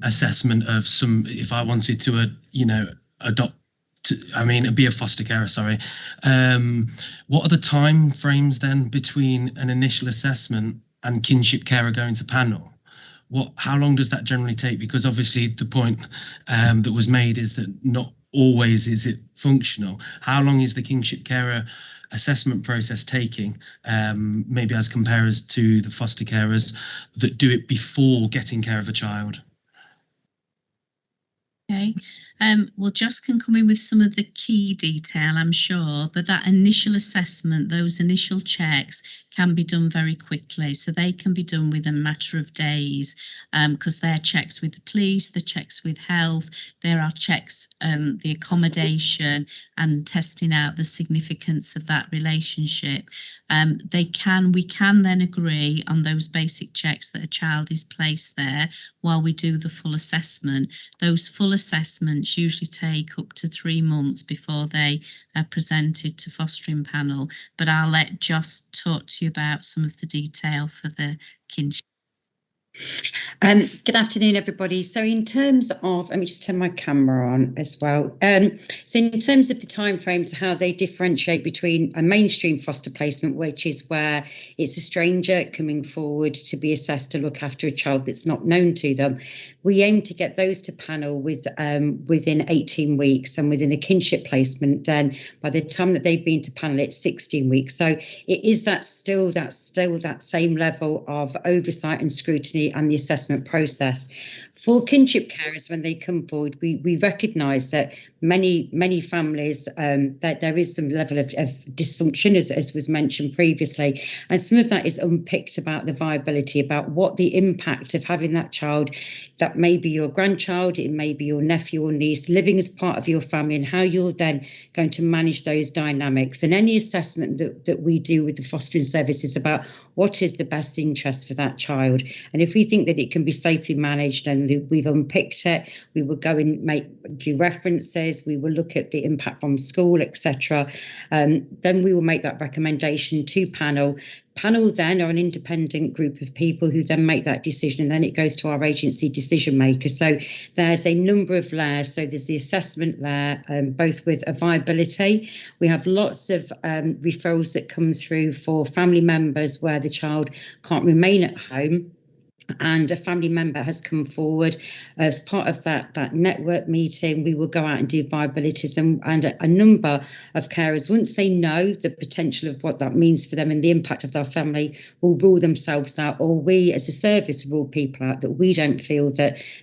B: assessment of some. If I wanted to, be a foster carer. Sorry. What are the time frames then between an initial assessment and kinship carer going to panel? How long does that generally take? Because obviously the point that was made is that not always is it functional. How long is the kinship carer assessment process taking, maybe as compared to the foster carers that do it before getting care of a child?
J: Okay, well, Joss can come in with some of the key detail, I'm sure, but that initial assessment, those initial checks can be done very quickly. So they can be done within a matter of days, because they're checks with the police, the checks with health, there are checks, the accommodation and testing out the significance of that relationship. We can then agree on those basic checks that a child is placed there while we do the full assessment. Those full assessments usually take up to 3 months before they are presented to fostering panel, but I'll let Joss talk to you about some of the detail for the kinship.
L: Good afternoon, everybody. So in terms of, let me just turn my camera on as well. So in terms of the timeframes, how they differentiate between a mainstream foster placement, which is where it's a stranger coming forward to be assessed to look after a child that's not known to them, we aim to get those to panel within 18 weeks, and within a kinship placement, then by the time that they've been to panel, it's 16 weeks. So it is still that same level of oversight and scrutiny and the assessment process. For kinship carers, when they come forward, we recognise that many families, that there is some level of dysfunction, as was mentioned previously, and some of that is unpicked about the viability, about what the impact of having that child, that may be your grandchild, it may be your nephew or niece, living as part of your family, and how you're then going to manage those dynamics. And any assessment that we do with the fostering service is about what is the best interest for that child. And if we think that it can be safely managed and we've unpicked it, we will go and do references, we will look at the impact from school, etc. Then we will make that recommendation to panel. Panel then are an independent group of people who then make that decision, and then it goes to our agency decision makers. So there's a number of layers. So there's the assessment layer, both with a viability. We have lots of referrals that come through for family members where the child can't remain at home, and a family member has come forward as part of that network meeting. We will go out and do viabilities, and a number of carers, once they know the potential of what that means for them and the impact of their family, will rule themselves out, or we as a service rule people out that we don't feel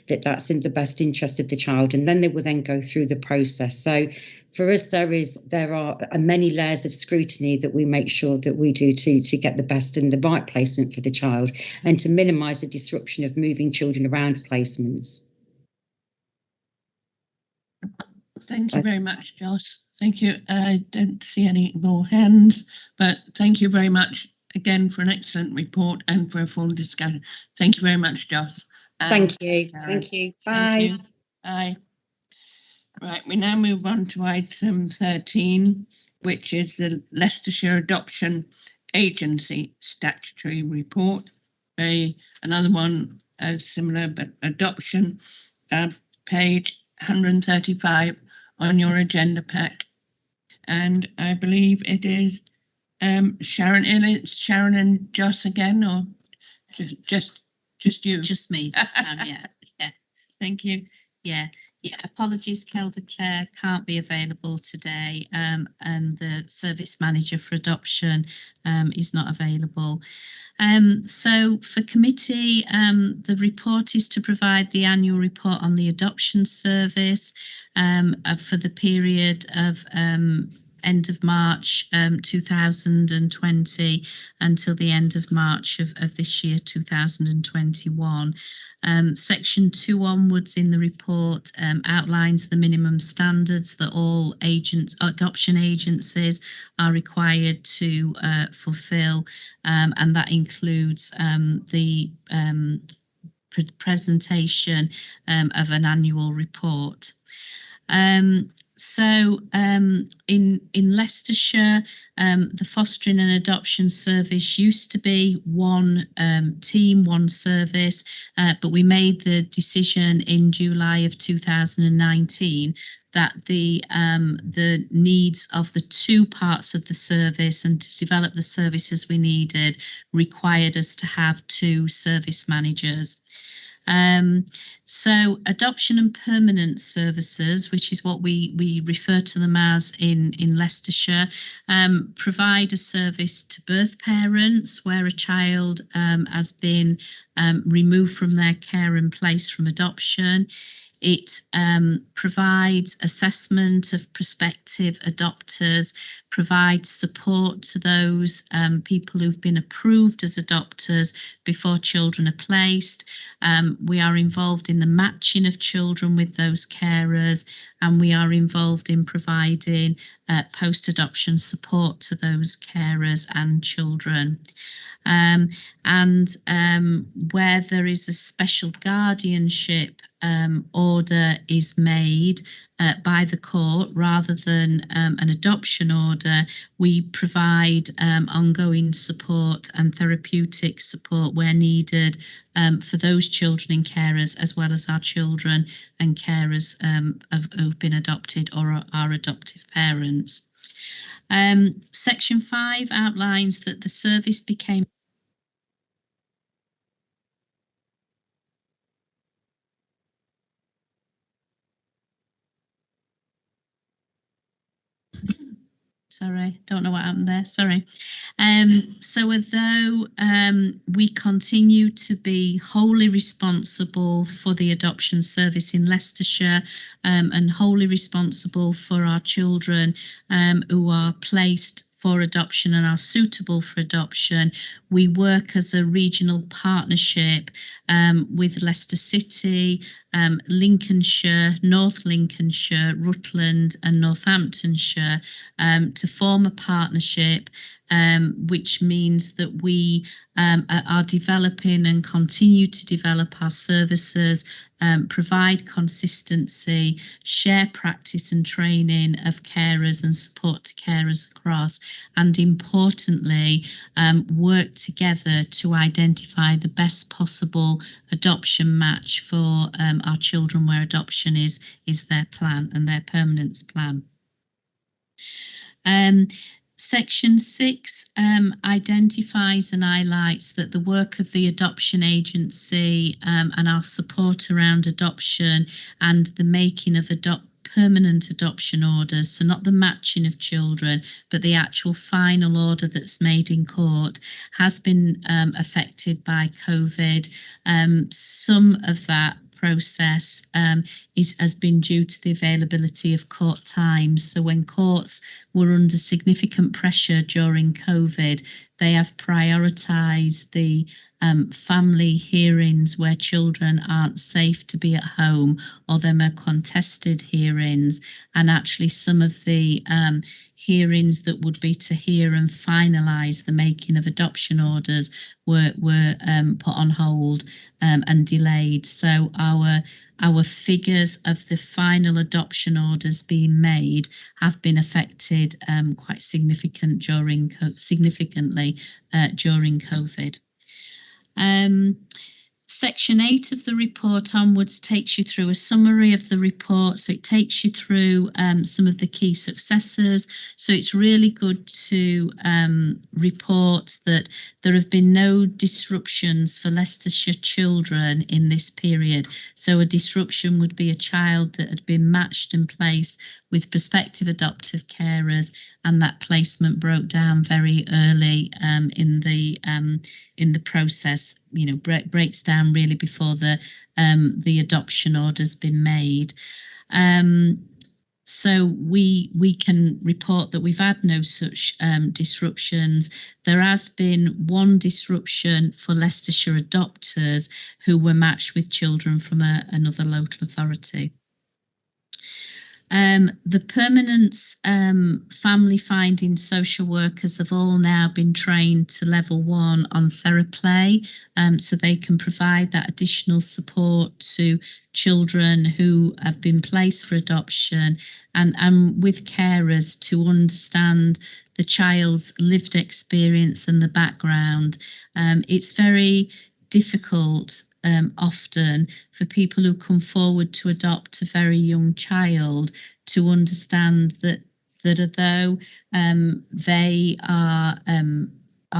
L: that's in the best interest of the child, and then they will then go through the process. So for us, there are many layers of scrutiny that we make sure that we do to get the best and the right placement for the child, and to minimise the disruption of moving children around placements.
A: Thank you very much, Joss. Thank you. I don't see any more hands, but thank you very much again for an excellent report and for a full discussion. Thank you very much, Joss.
L: Thank you. Thank you. Bye.
A: Thank you. Bye. Right, we now move on to item 13, which is the Leicestershire Adoption Agency Statutory Report. Another one similar, but adoption, page 135 on your agenda pack. And I believe it is Sharon. It's Sharon and Joss again, or just you?
J: Just me this time, yeah.
A: Thank you.
J: Yeah, apologies, Kelda Clare can't be available today, and the service manager for adoption is not available. So for committee, the report is to provide the annual report on the adoption service for the period of end of March 2020 until the end of March of this year, 2021. Section 2 onwards in the report outlines the minimum standards that all adoption agencies are required to fulfil, and that includes the presentation of an annual report. So in Leicestershire, the fostering and adoption service used to be one team, one service, but we made the decision in July of 2019 that the needs of the two parts of the service and to develop the services we needed required us to have two service managers. So adoption and permanent services, which is what we refer to them as in Leicestershire, provide a service to birth parents where a child has been removed from their care and placed from adoption. It provides assessment of prospective adopters, provides support to those people who've been approved as adopters before children are placed. We are involved in the matching of children with those carers, and we are involved in providing post-adoption support to those carers and children. Where there is a special guardianship order is made by the court rather than an adoption order, we provide ongoing support and therapeutic support where needed for those children and carers, as well as our children and carers who've been adopted or are adoptive parents. Section 5 outlines that the service became Sorry, don't know what happened there. Sorry. So although we continue to be wholly responsible for the adoption service in Leicestershire and wholly responsible for our children who are placed for adoption and are suitable for adoption. We work as a regional partnership with Leicester City, Lincolnshire, North Lincolnshire, Rutland and Northamptonshire to form a partnership, which means that we are developing and continue to develop our services, provide consistency, share practice and training of carers and support to carers across, and importantly, work together to identify the best possible adoption match for our children where adoption is their plan and their permanence plan. Section 6 identifies and highlights that the work of the adoption agency and our support around adoption and the making of permanent adoption orders, so not the matching of children, but the actual final order that's made in court, has been affected by COVID. Some of that process has been due to the availability of court times. So when courts were under significant pressure during COVID, they have prioritised the family hearings where children aren't safe to be at home, or them are contested hearings, and actually some of the hearings that would be to hear and finalise the making of adoption orders were put on hold and delayed. So our figures of the final adoption orders being made have been affected quite significantly during COVID. Section 8 of the report onwards takes you through a summary of the report. So it takes you through some of the key successes. So it's really good to report that there have been no disruptions for Leicestershire children in this period. So a disruption would be a child that had been matched and placed with prospective adoptive carers, and that placement broke down very early in the process. You know, breaks down really before the adoption order's been made. So we can report that we've had no such disruptions. There has been one disruption for Leicestershire adopters who were matched with children from another local authority. The permanence family finding social workers have all now been trained to level 1 on TheraPlay, so they can provide that additional support to children who have been placed for adoption, and with carers to understand the child's lived experience and the background. It's very difficult often for people who come forward to adopt a very young child to understand that although they are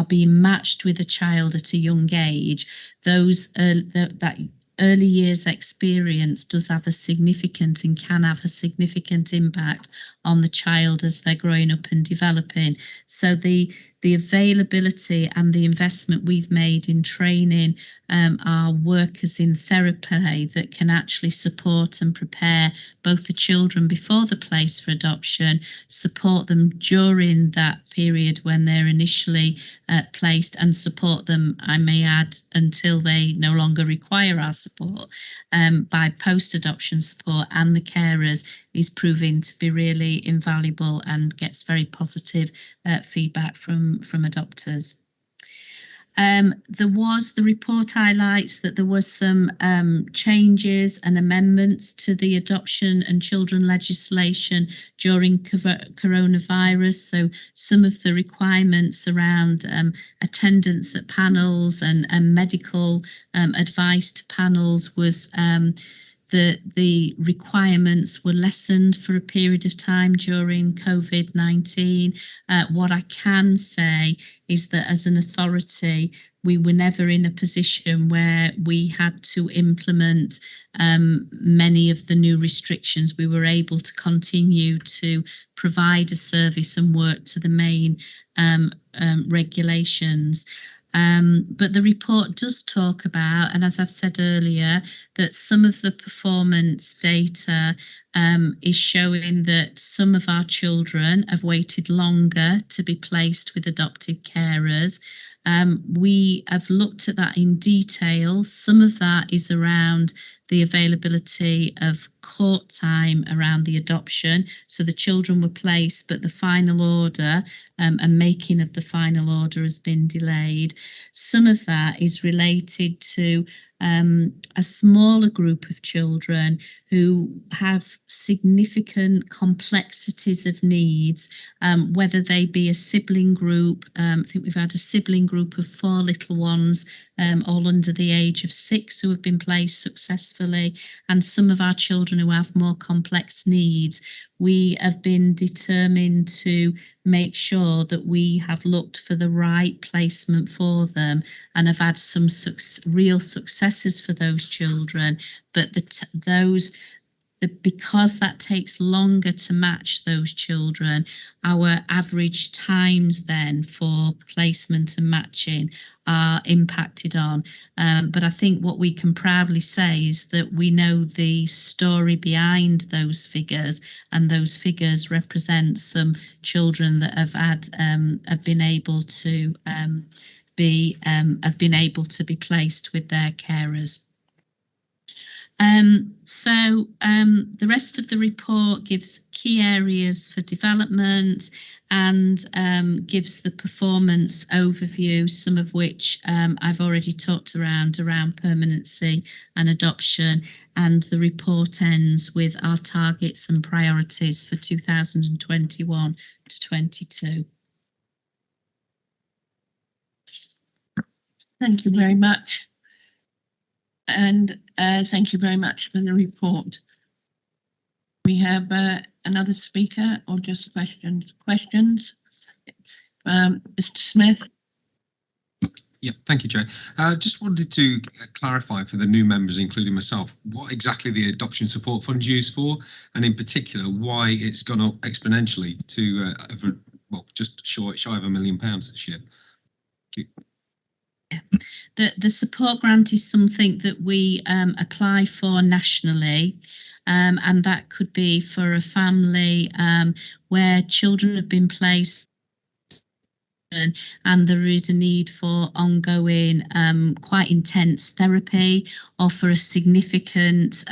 J: being matched with a child at a young age, that early years experience does have a significant and can have a significant impact on the child as they're growing up and developing. So the availability and the investment we've made in training our workers in therapy that can actually support and prepare both the children before the place for adoption, support them during that period when they're initially placed, and support them, I may add, until they no longer require our support by post-adoption support, and the carers, is proving to be really invaluable and gets very positive feedback from adopters. The report highlights that there were some changes and amendments to the adoption and children legislation during coronavirus. So some of the requirements around attendance at panels and medical advice to panels was the requirements were lessened for a period of time during COVID-19. What I can say is that as an authority, we were never in a position where we had to implement many of the new restrictions. We were able to continue to provide a service and work to the main regulations. But the report does talk about, and as I've said earlier, that some of the performance data is showing that some of our children have waited longer to be placed with adopted carers. We have looked at that in detail. Some of that is around the availability of court time around the adoption. So the children were placed, but the final order and making of the final order has been delayed. Some of that is related to a smaller group of children who have significant complexities of needs, whether they be a sibling group. I think we've had a sibling group of 4 little ones, all under the age of 6, who have been placed successfully, and some of our children who have more complex needs. We have been determined to make sure that we have looked for the right placement for them and have had some real successes for those children, but because that takes longer to match those children, our average times then for placement and matching are impacted on. But I think what we can proudly say is that we know the story behind those figures, and those figures represent some children that have been able to be placed with their carers. The rest of the report gives key areas for development and gives the performance overview, some of which I've already talked around permanency and adoption, and the report ends with our targets and priorities for 2021 to 22.
A: Thank you very much. And thank you very much for the report. We have another speaker or just questions? Mr. Smith.
M: Yeah, thank you, Chair. Just wanted to clarify for the new members, including myself, what exactly the Adoption Support Fund is used for, and in particular, why it's gone up exponentially to, just shy of £1 million this year. Thank you.
J: The support grant is something that we apply for nationally, and that could be for a family where children have been placed and there is a need for ongoing quite intense therapy, or for a significant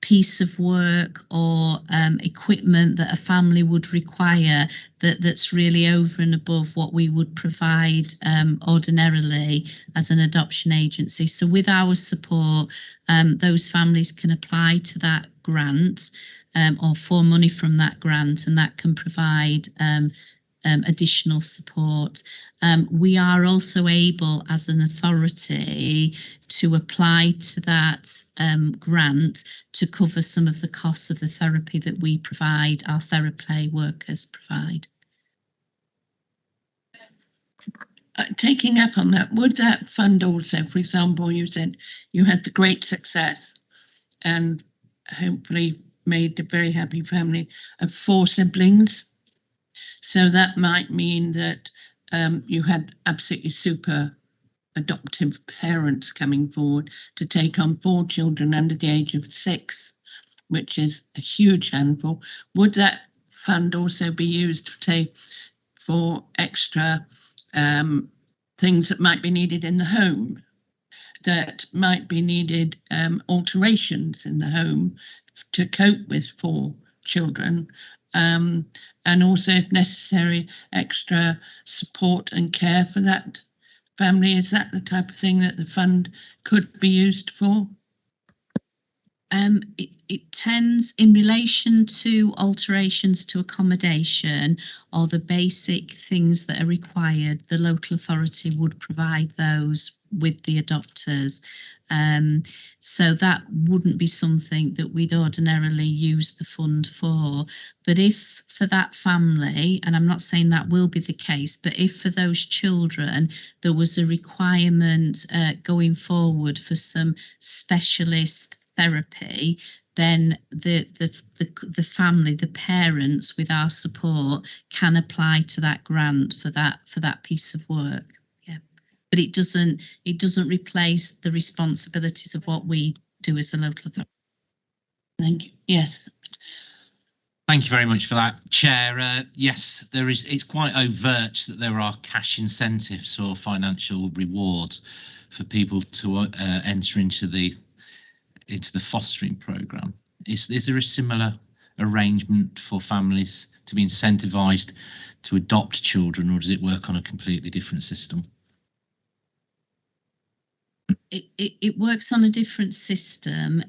J: piece of work or equipment that a family would require that's really over and above what we would provide ordinarily as an adoption agency. So with our support, those families can apply to that grant or for money from that grant, and that can provide additional support. We are also able, as an authority, to apply to that grant to cover some of the costs of the therapy that we provide, our therapy workers provide.
A: Taking up on that, would that fund also, for example, you said you had the great success and hopefully made a very happy family of 4 siblings. So that might mean that you had absolutely super adoptive parents coming forward to take on 4 children under the age of 6, which is a huge handful. Would that fund also be used, say, for extra things that might be needed in the home, that might be needed alterations in the home to cope with 4 children? And also, if necessary, extra support and care for that family? Is that the type of thing that the fund could be used for?
J: It tends, in relation to alterations to accommodation or the basic things that are required, the local authority would provide those with the adopters. So that wouldn't be something that we'd ordinarily use the fund for. But if for that family, and I'm not saying that will be the case, but if for those children there was a requirement going forward for some specialist therapy, then the family, the parents, with our support, can apply to that grant for that piece of work. Yeah. but it doesn't replace the responsibilities of what we do as a local authority.
A: Thank you. Yes.
N: Thank you very much for that, Chair. Yes, there is. It's quite overt that there are cash incentives or financial rewards for people to enter into the fostering programme. Is there a similar arrangement for families to be incentivised to adopt children, or does it work on a completely different system?
J: It works on a different system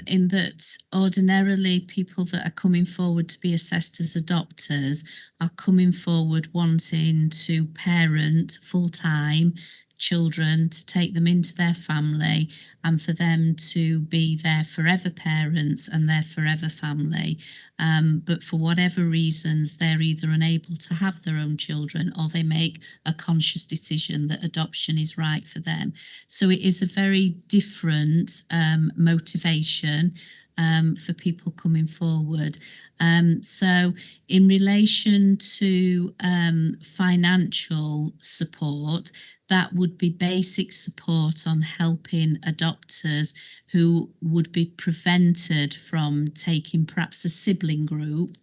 J: in that ordinarily people that are coming forward to be assessed as adopters are coming forward wanting to parent full-time children, to take them into their family and for them to be their forever parents and their forever family. But for whatever reasons, they're either unable to have their own children or they make a conscious decision that adoption is right for them. So it is a very different motivation for people coming forward. So in relation to financial support, that would be basic support on helping adopters who would be prevented from taking perhaps a sibling group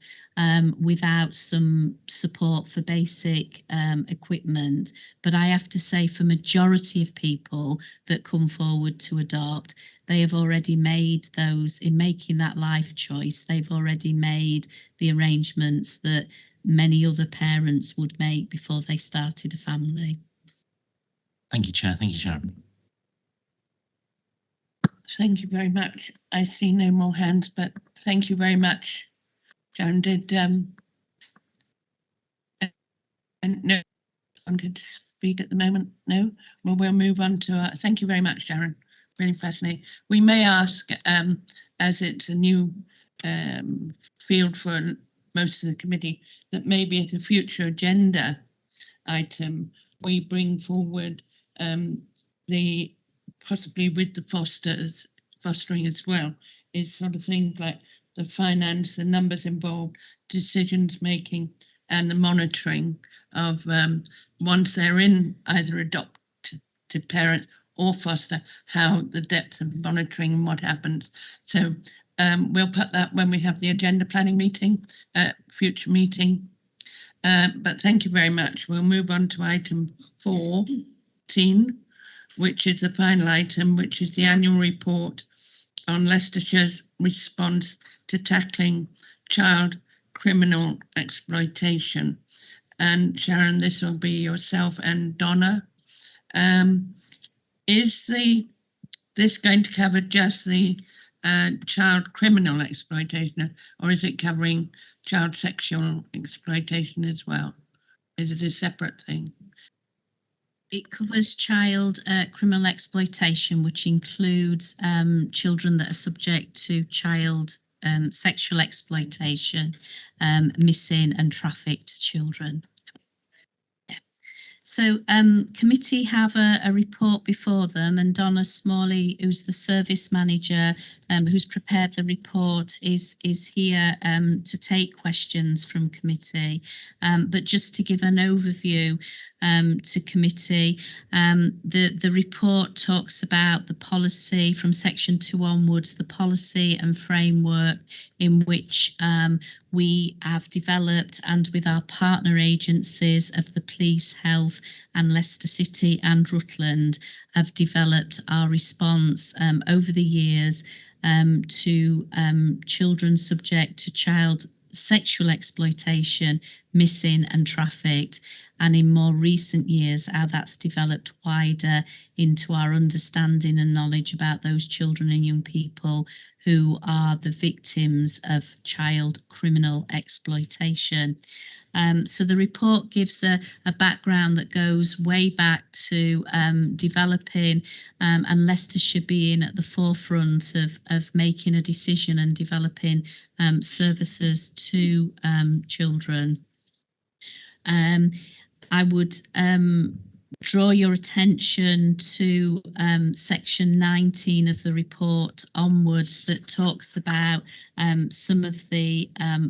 J: without some support for basic equipment. But I have to say, for majority of people that come forward to adopt, they have already made those, in making that life choice, they've already made the arrangements that many other parents would make before they started a family.
N: Thank you, Chair. Thank you, Sharon.
A: Thank you very much. I see no more hands, but thank you very much. Sharon did and no wanted to speak at the moment. No? Well, we'll move on to thank you very much, Sharon. Really fascinating. We may ask, as it's a new field for most of the committee, that maybe at a future agenda item we bring forward the possibly with the fostering as well, is sort of things like the finance, the numbers involved, decisions making, and the monitoring of once they're in either adoptive parent or foster, how the depth of monitoring and what happens. So we'll put that when we have the agenda planning meeting, future meeting. But thank you very much. We'll move on to item 14, which is the final item, which is the annual report on Leicestershire's response to tackling child criminal exploitation. And Sharon, this will be yourself and Donna. Is this going to cover just the child criminal exploitation, or is it covering child sexual exploitation as well? Is it a separate thing?
J: It covers child criminal exploitation, which includes children that are subject to child sexual exploitation, missing and trafficked children. So committee have a report before them, and Donna Smalley, who's the service manager who's prepared the report, is here to take questions from committee. But just to give an overview to committee, the report talks about the policy from section 2 onwards, the policy and framework in which we have developed, and with our partner agencies of the police, health and Leicester City and Rutland, have developed our response over the years to children subject to child sexual exploitation, missing and trafficked, and in more recent years how that's developed wider into our understanding and knowledge about those children and young people who are the victims of child criminal exploitation. So the report gives a background that goes way back to developing and Leicestershire being at the forefront of making a decision and developing services to children. I would draw your attention to section 19 of the report onwards, that talks about some of the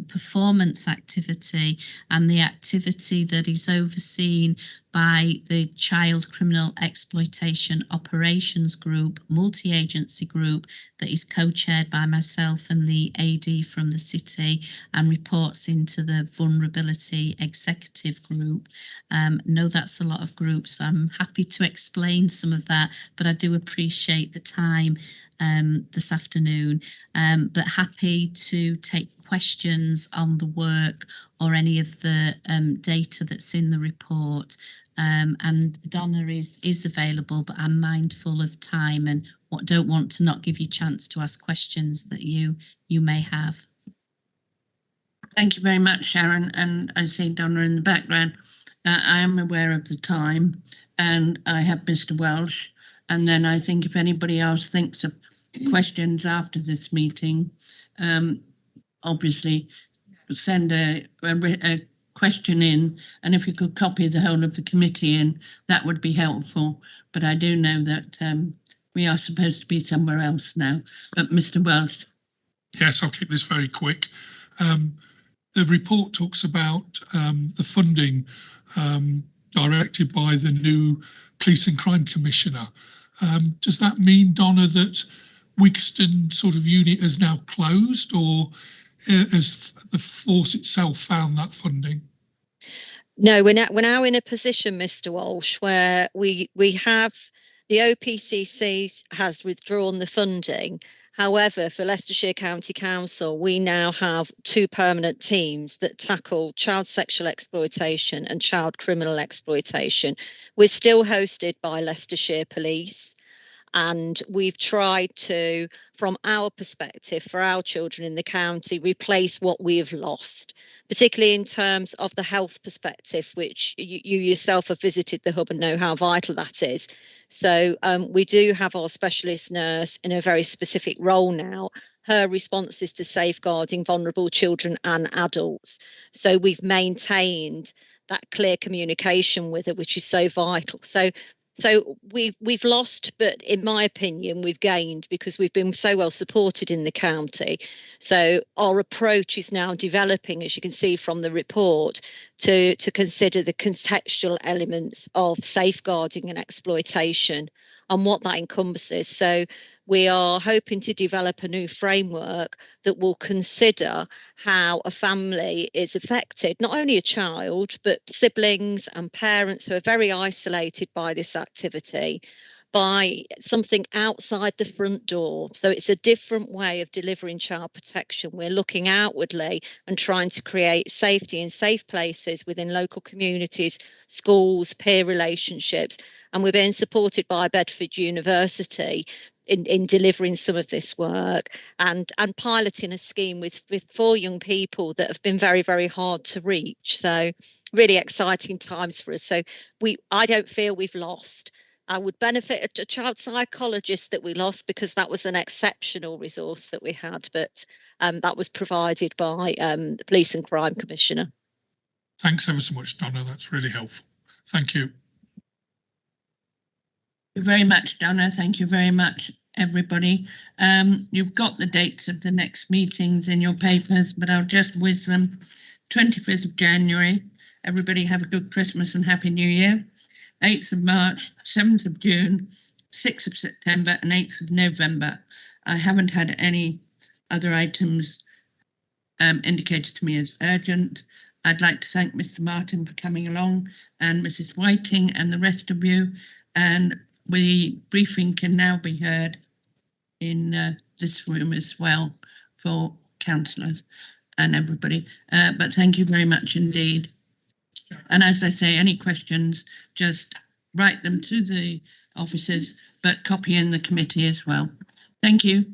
J: performance activity and the activity that is overseen by the Child Criminal Exploitation Operations Group, multi-agency group that is co-chaired by myself and the AD from the city and reports into the Vulnerability Executive Group. Know that's a lot of groups. I'm happy to explain some of that, but I do appreciate the time this afternoon, but happy to take questions on the work or any of the data that's in the report. And Donna is available, but I'm mindful of time and don't want to not give you a chance to ask questions that you may have.
A: Thank you very much, Sharon. And I see Donna in the background. I am aware of the time, and I have Mr. Welsh. And then I think if anybody else thinks of questions after this meeting, obviously send a question in, and if you could copy the whole of the committee in, that would be helpful. But I do know that we are supposed to be somewhere else now. But Mr. Welsh.
G: Yes, I'll keep this very quick. The report talks about the funding directed by the new Police and Crime Commissioner. Does that mean, Donna, that Wigston sort of unit is now closed, or has the force itself found that funding?
O: No, we're now in a position, Mr. Walsh, where we have the OPCC has withdrawn the funding. However, for Leicestershire County Council, we now have 2 permanent teams that tackle child sexual exploitation and child criminal exploitation. We're still hosted by Leicestershire Police. And we've tried to, from our perspective, for our children in the county, replace what we have lost, particularly in terms of the health perspective, which you yourself have visited the hub and know how vital that is. So we do have our specialist nurse in a very specific role now. Her response is to safeguarding vulnerable children and adults. So we've maintained that clear communication with her, which is so vital. So we've lost, but in my opinion, we've gained because we've been so well supported in the county. So our approach is now developing, as you can see from the report, to consider the contextual elements of safeguarding and exploitation and what that encompasses. So we are hoping to develop a new framework that will consider how a family is affected, not only a child, but siblings and parents who are very isolated by this activity, by something outside the front door. So it's a different way of delivering child protection. We're looking outwardly and trying to create safety and safe places within local communities, schools, peer relationships. And we're being supported by Bedford University in delivering some of this work and piloting a scheme with 4 young people that have been very, very hard to reach. So really exciting times for us. So I don't feel we've lost. I would benefit a child psychologist that we lost because that was an exceptional resource that we had, but that was provided by the Police and Crime Commissioner.
G: Thanks ever so much, Donna. That's really helpful. Thank you.
A: Thank you very much, Donna. Thank you very much, everybody. You've got the dates of the next meetings in your papers, but I'll just whiz them. 25th of January. Everybody have a good Christmas and Happy New Year. 8th of March, 7th of June, 6th of September and 8th of November. I haven't had any other items indicated to me as urgent. I'd like to thank Mr. Martin for coming along and Mrs. Whiting and the rest of you. And the briefing can now be heard in this room as well for councillors and everybody. But thank you very much indeed. And as I say, any questions, just write them to the officers, but copy in the committee as well. Thank you.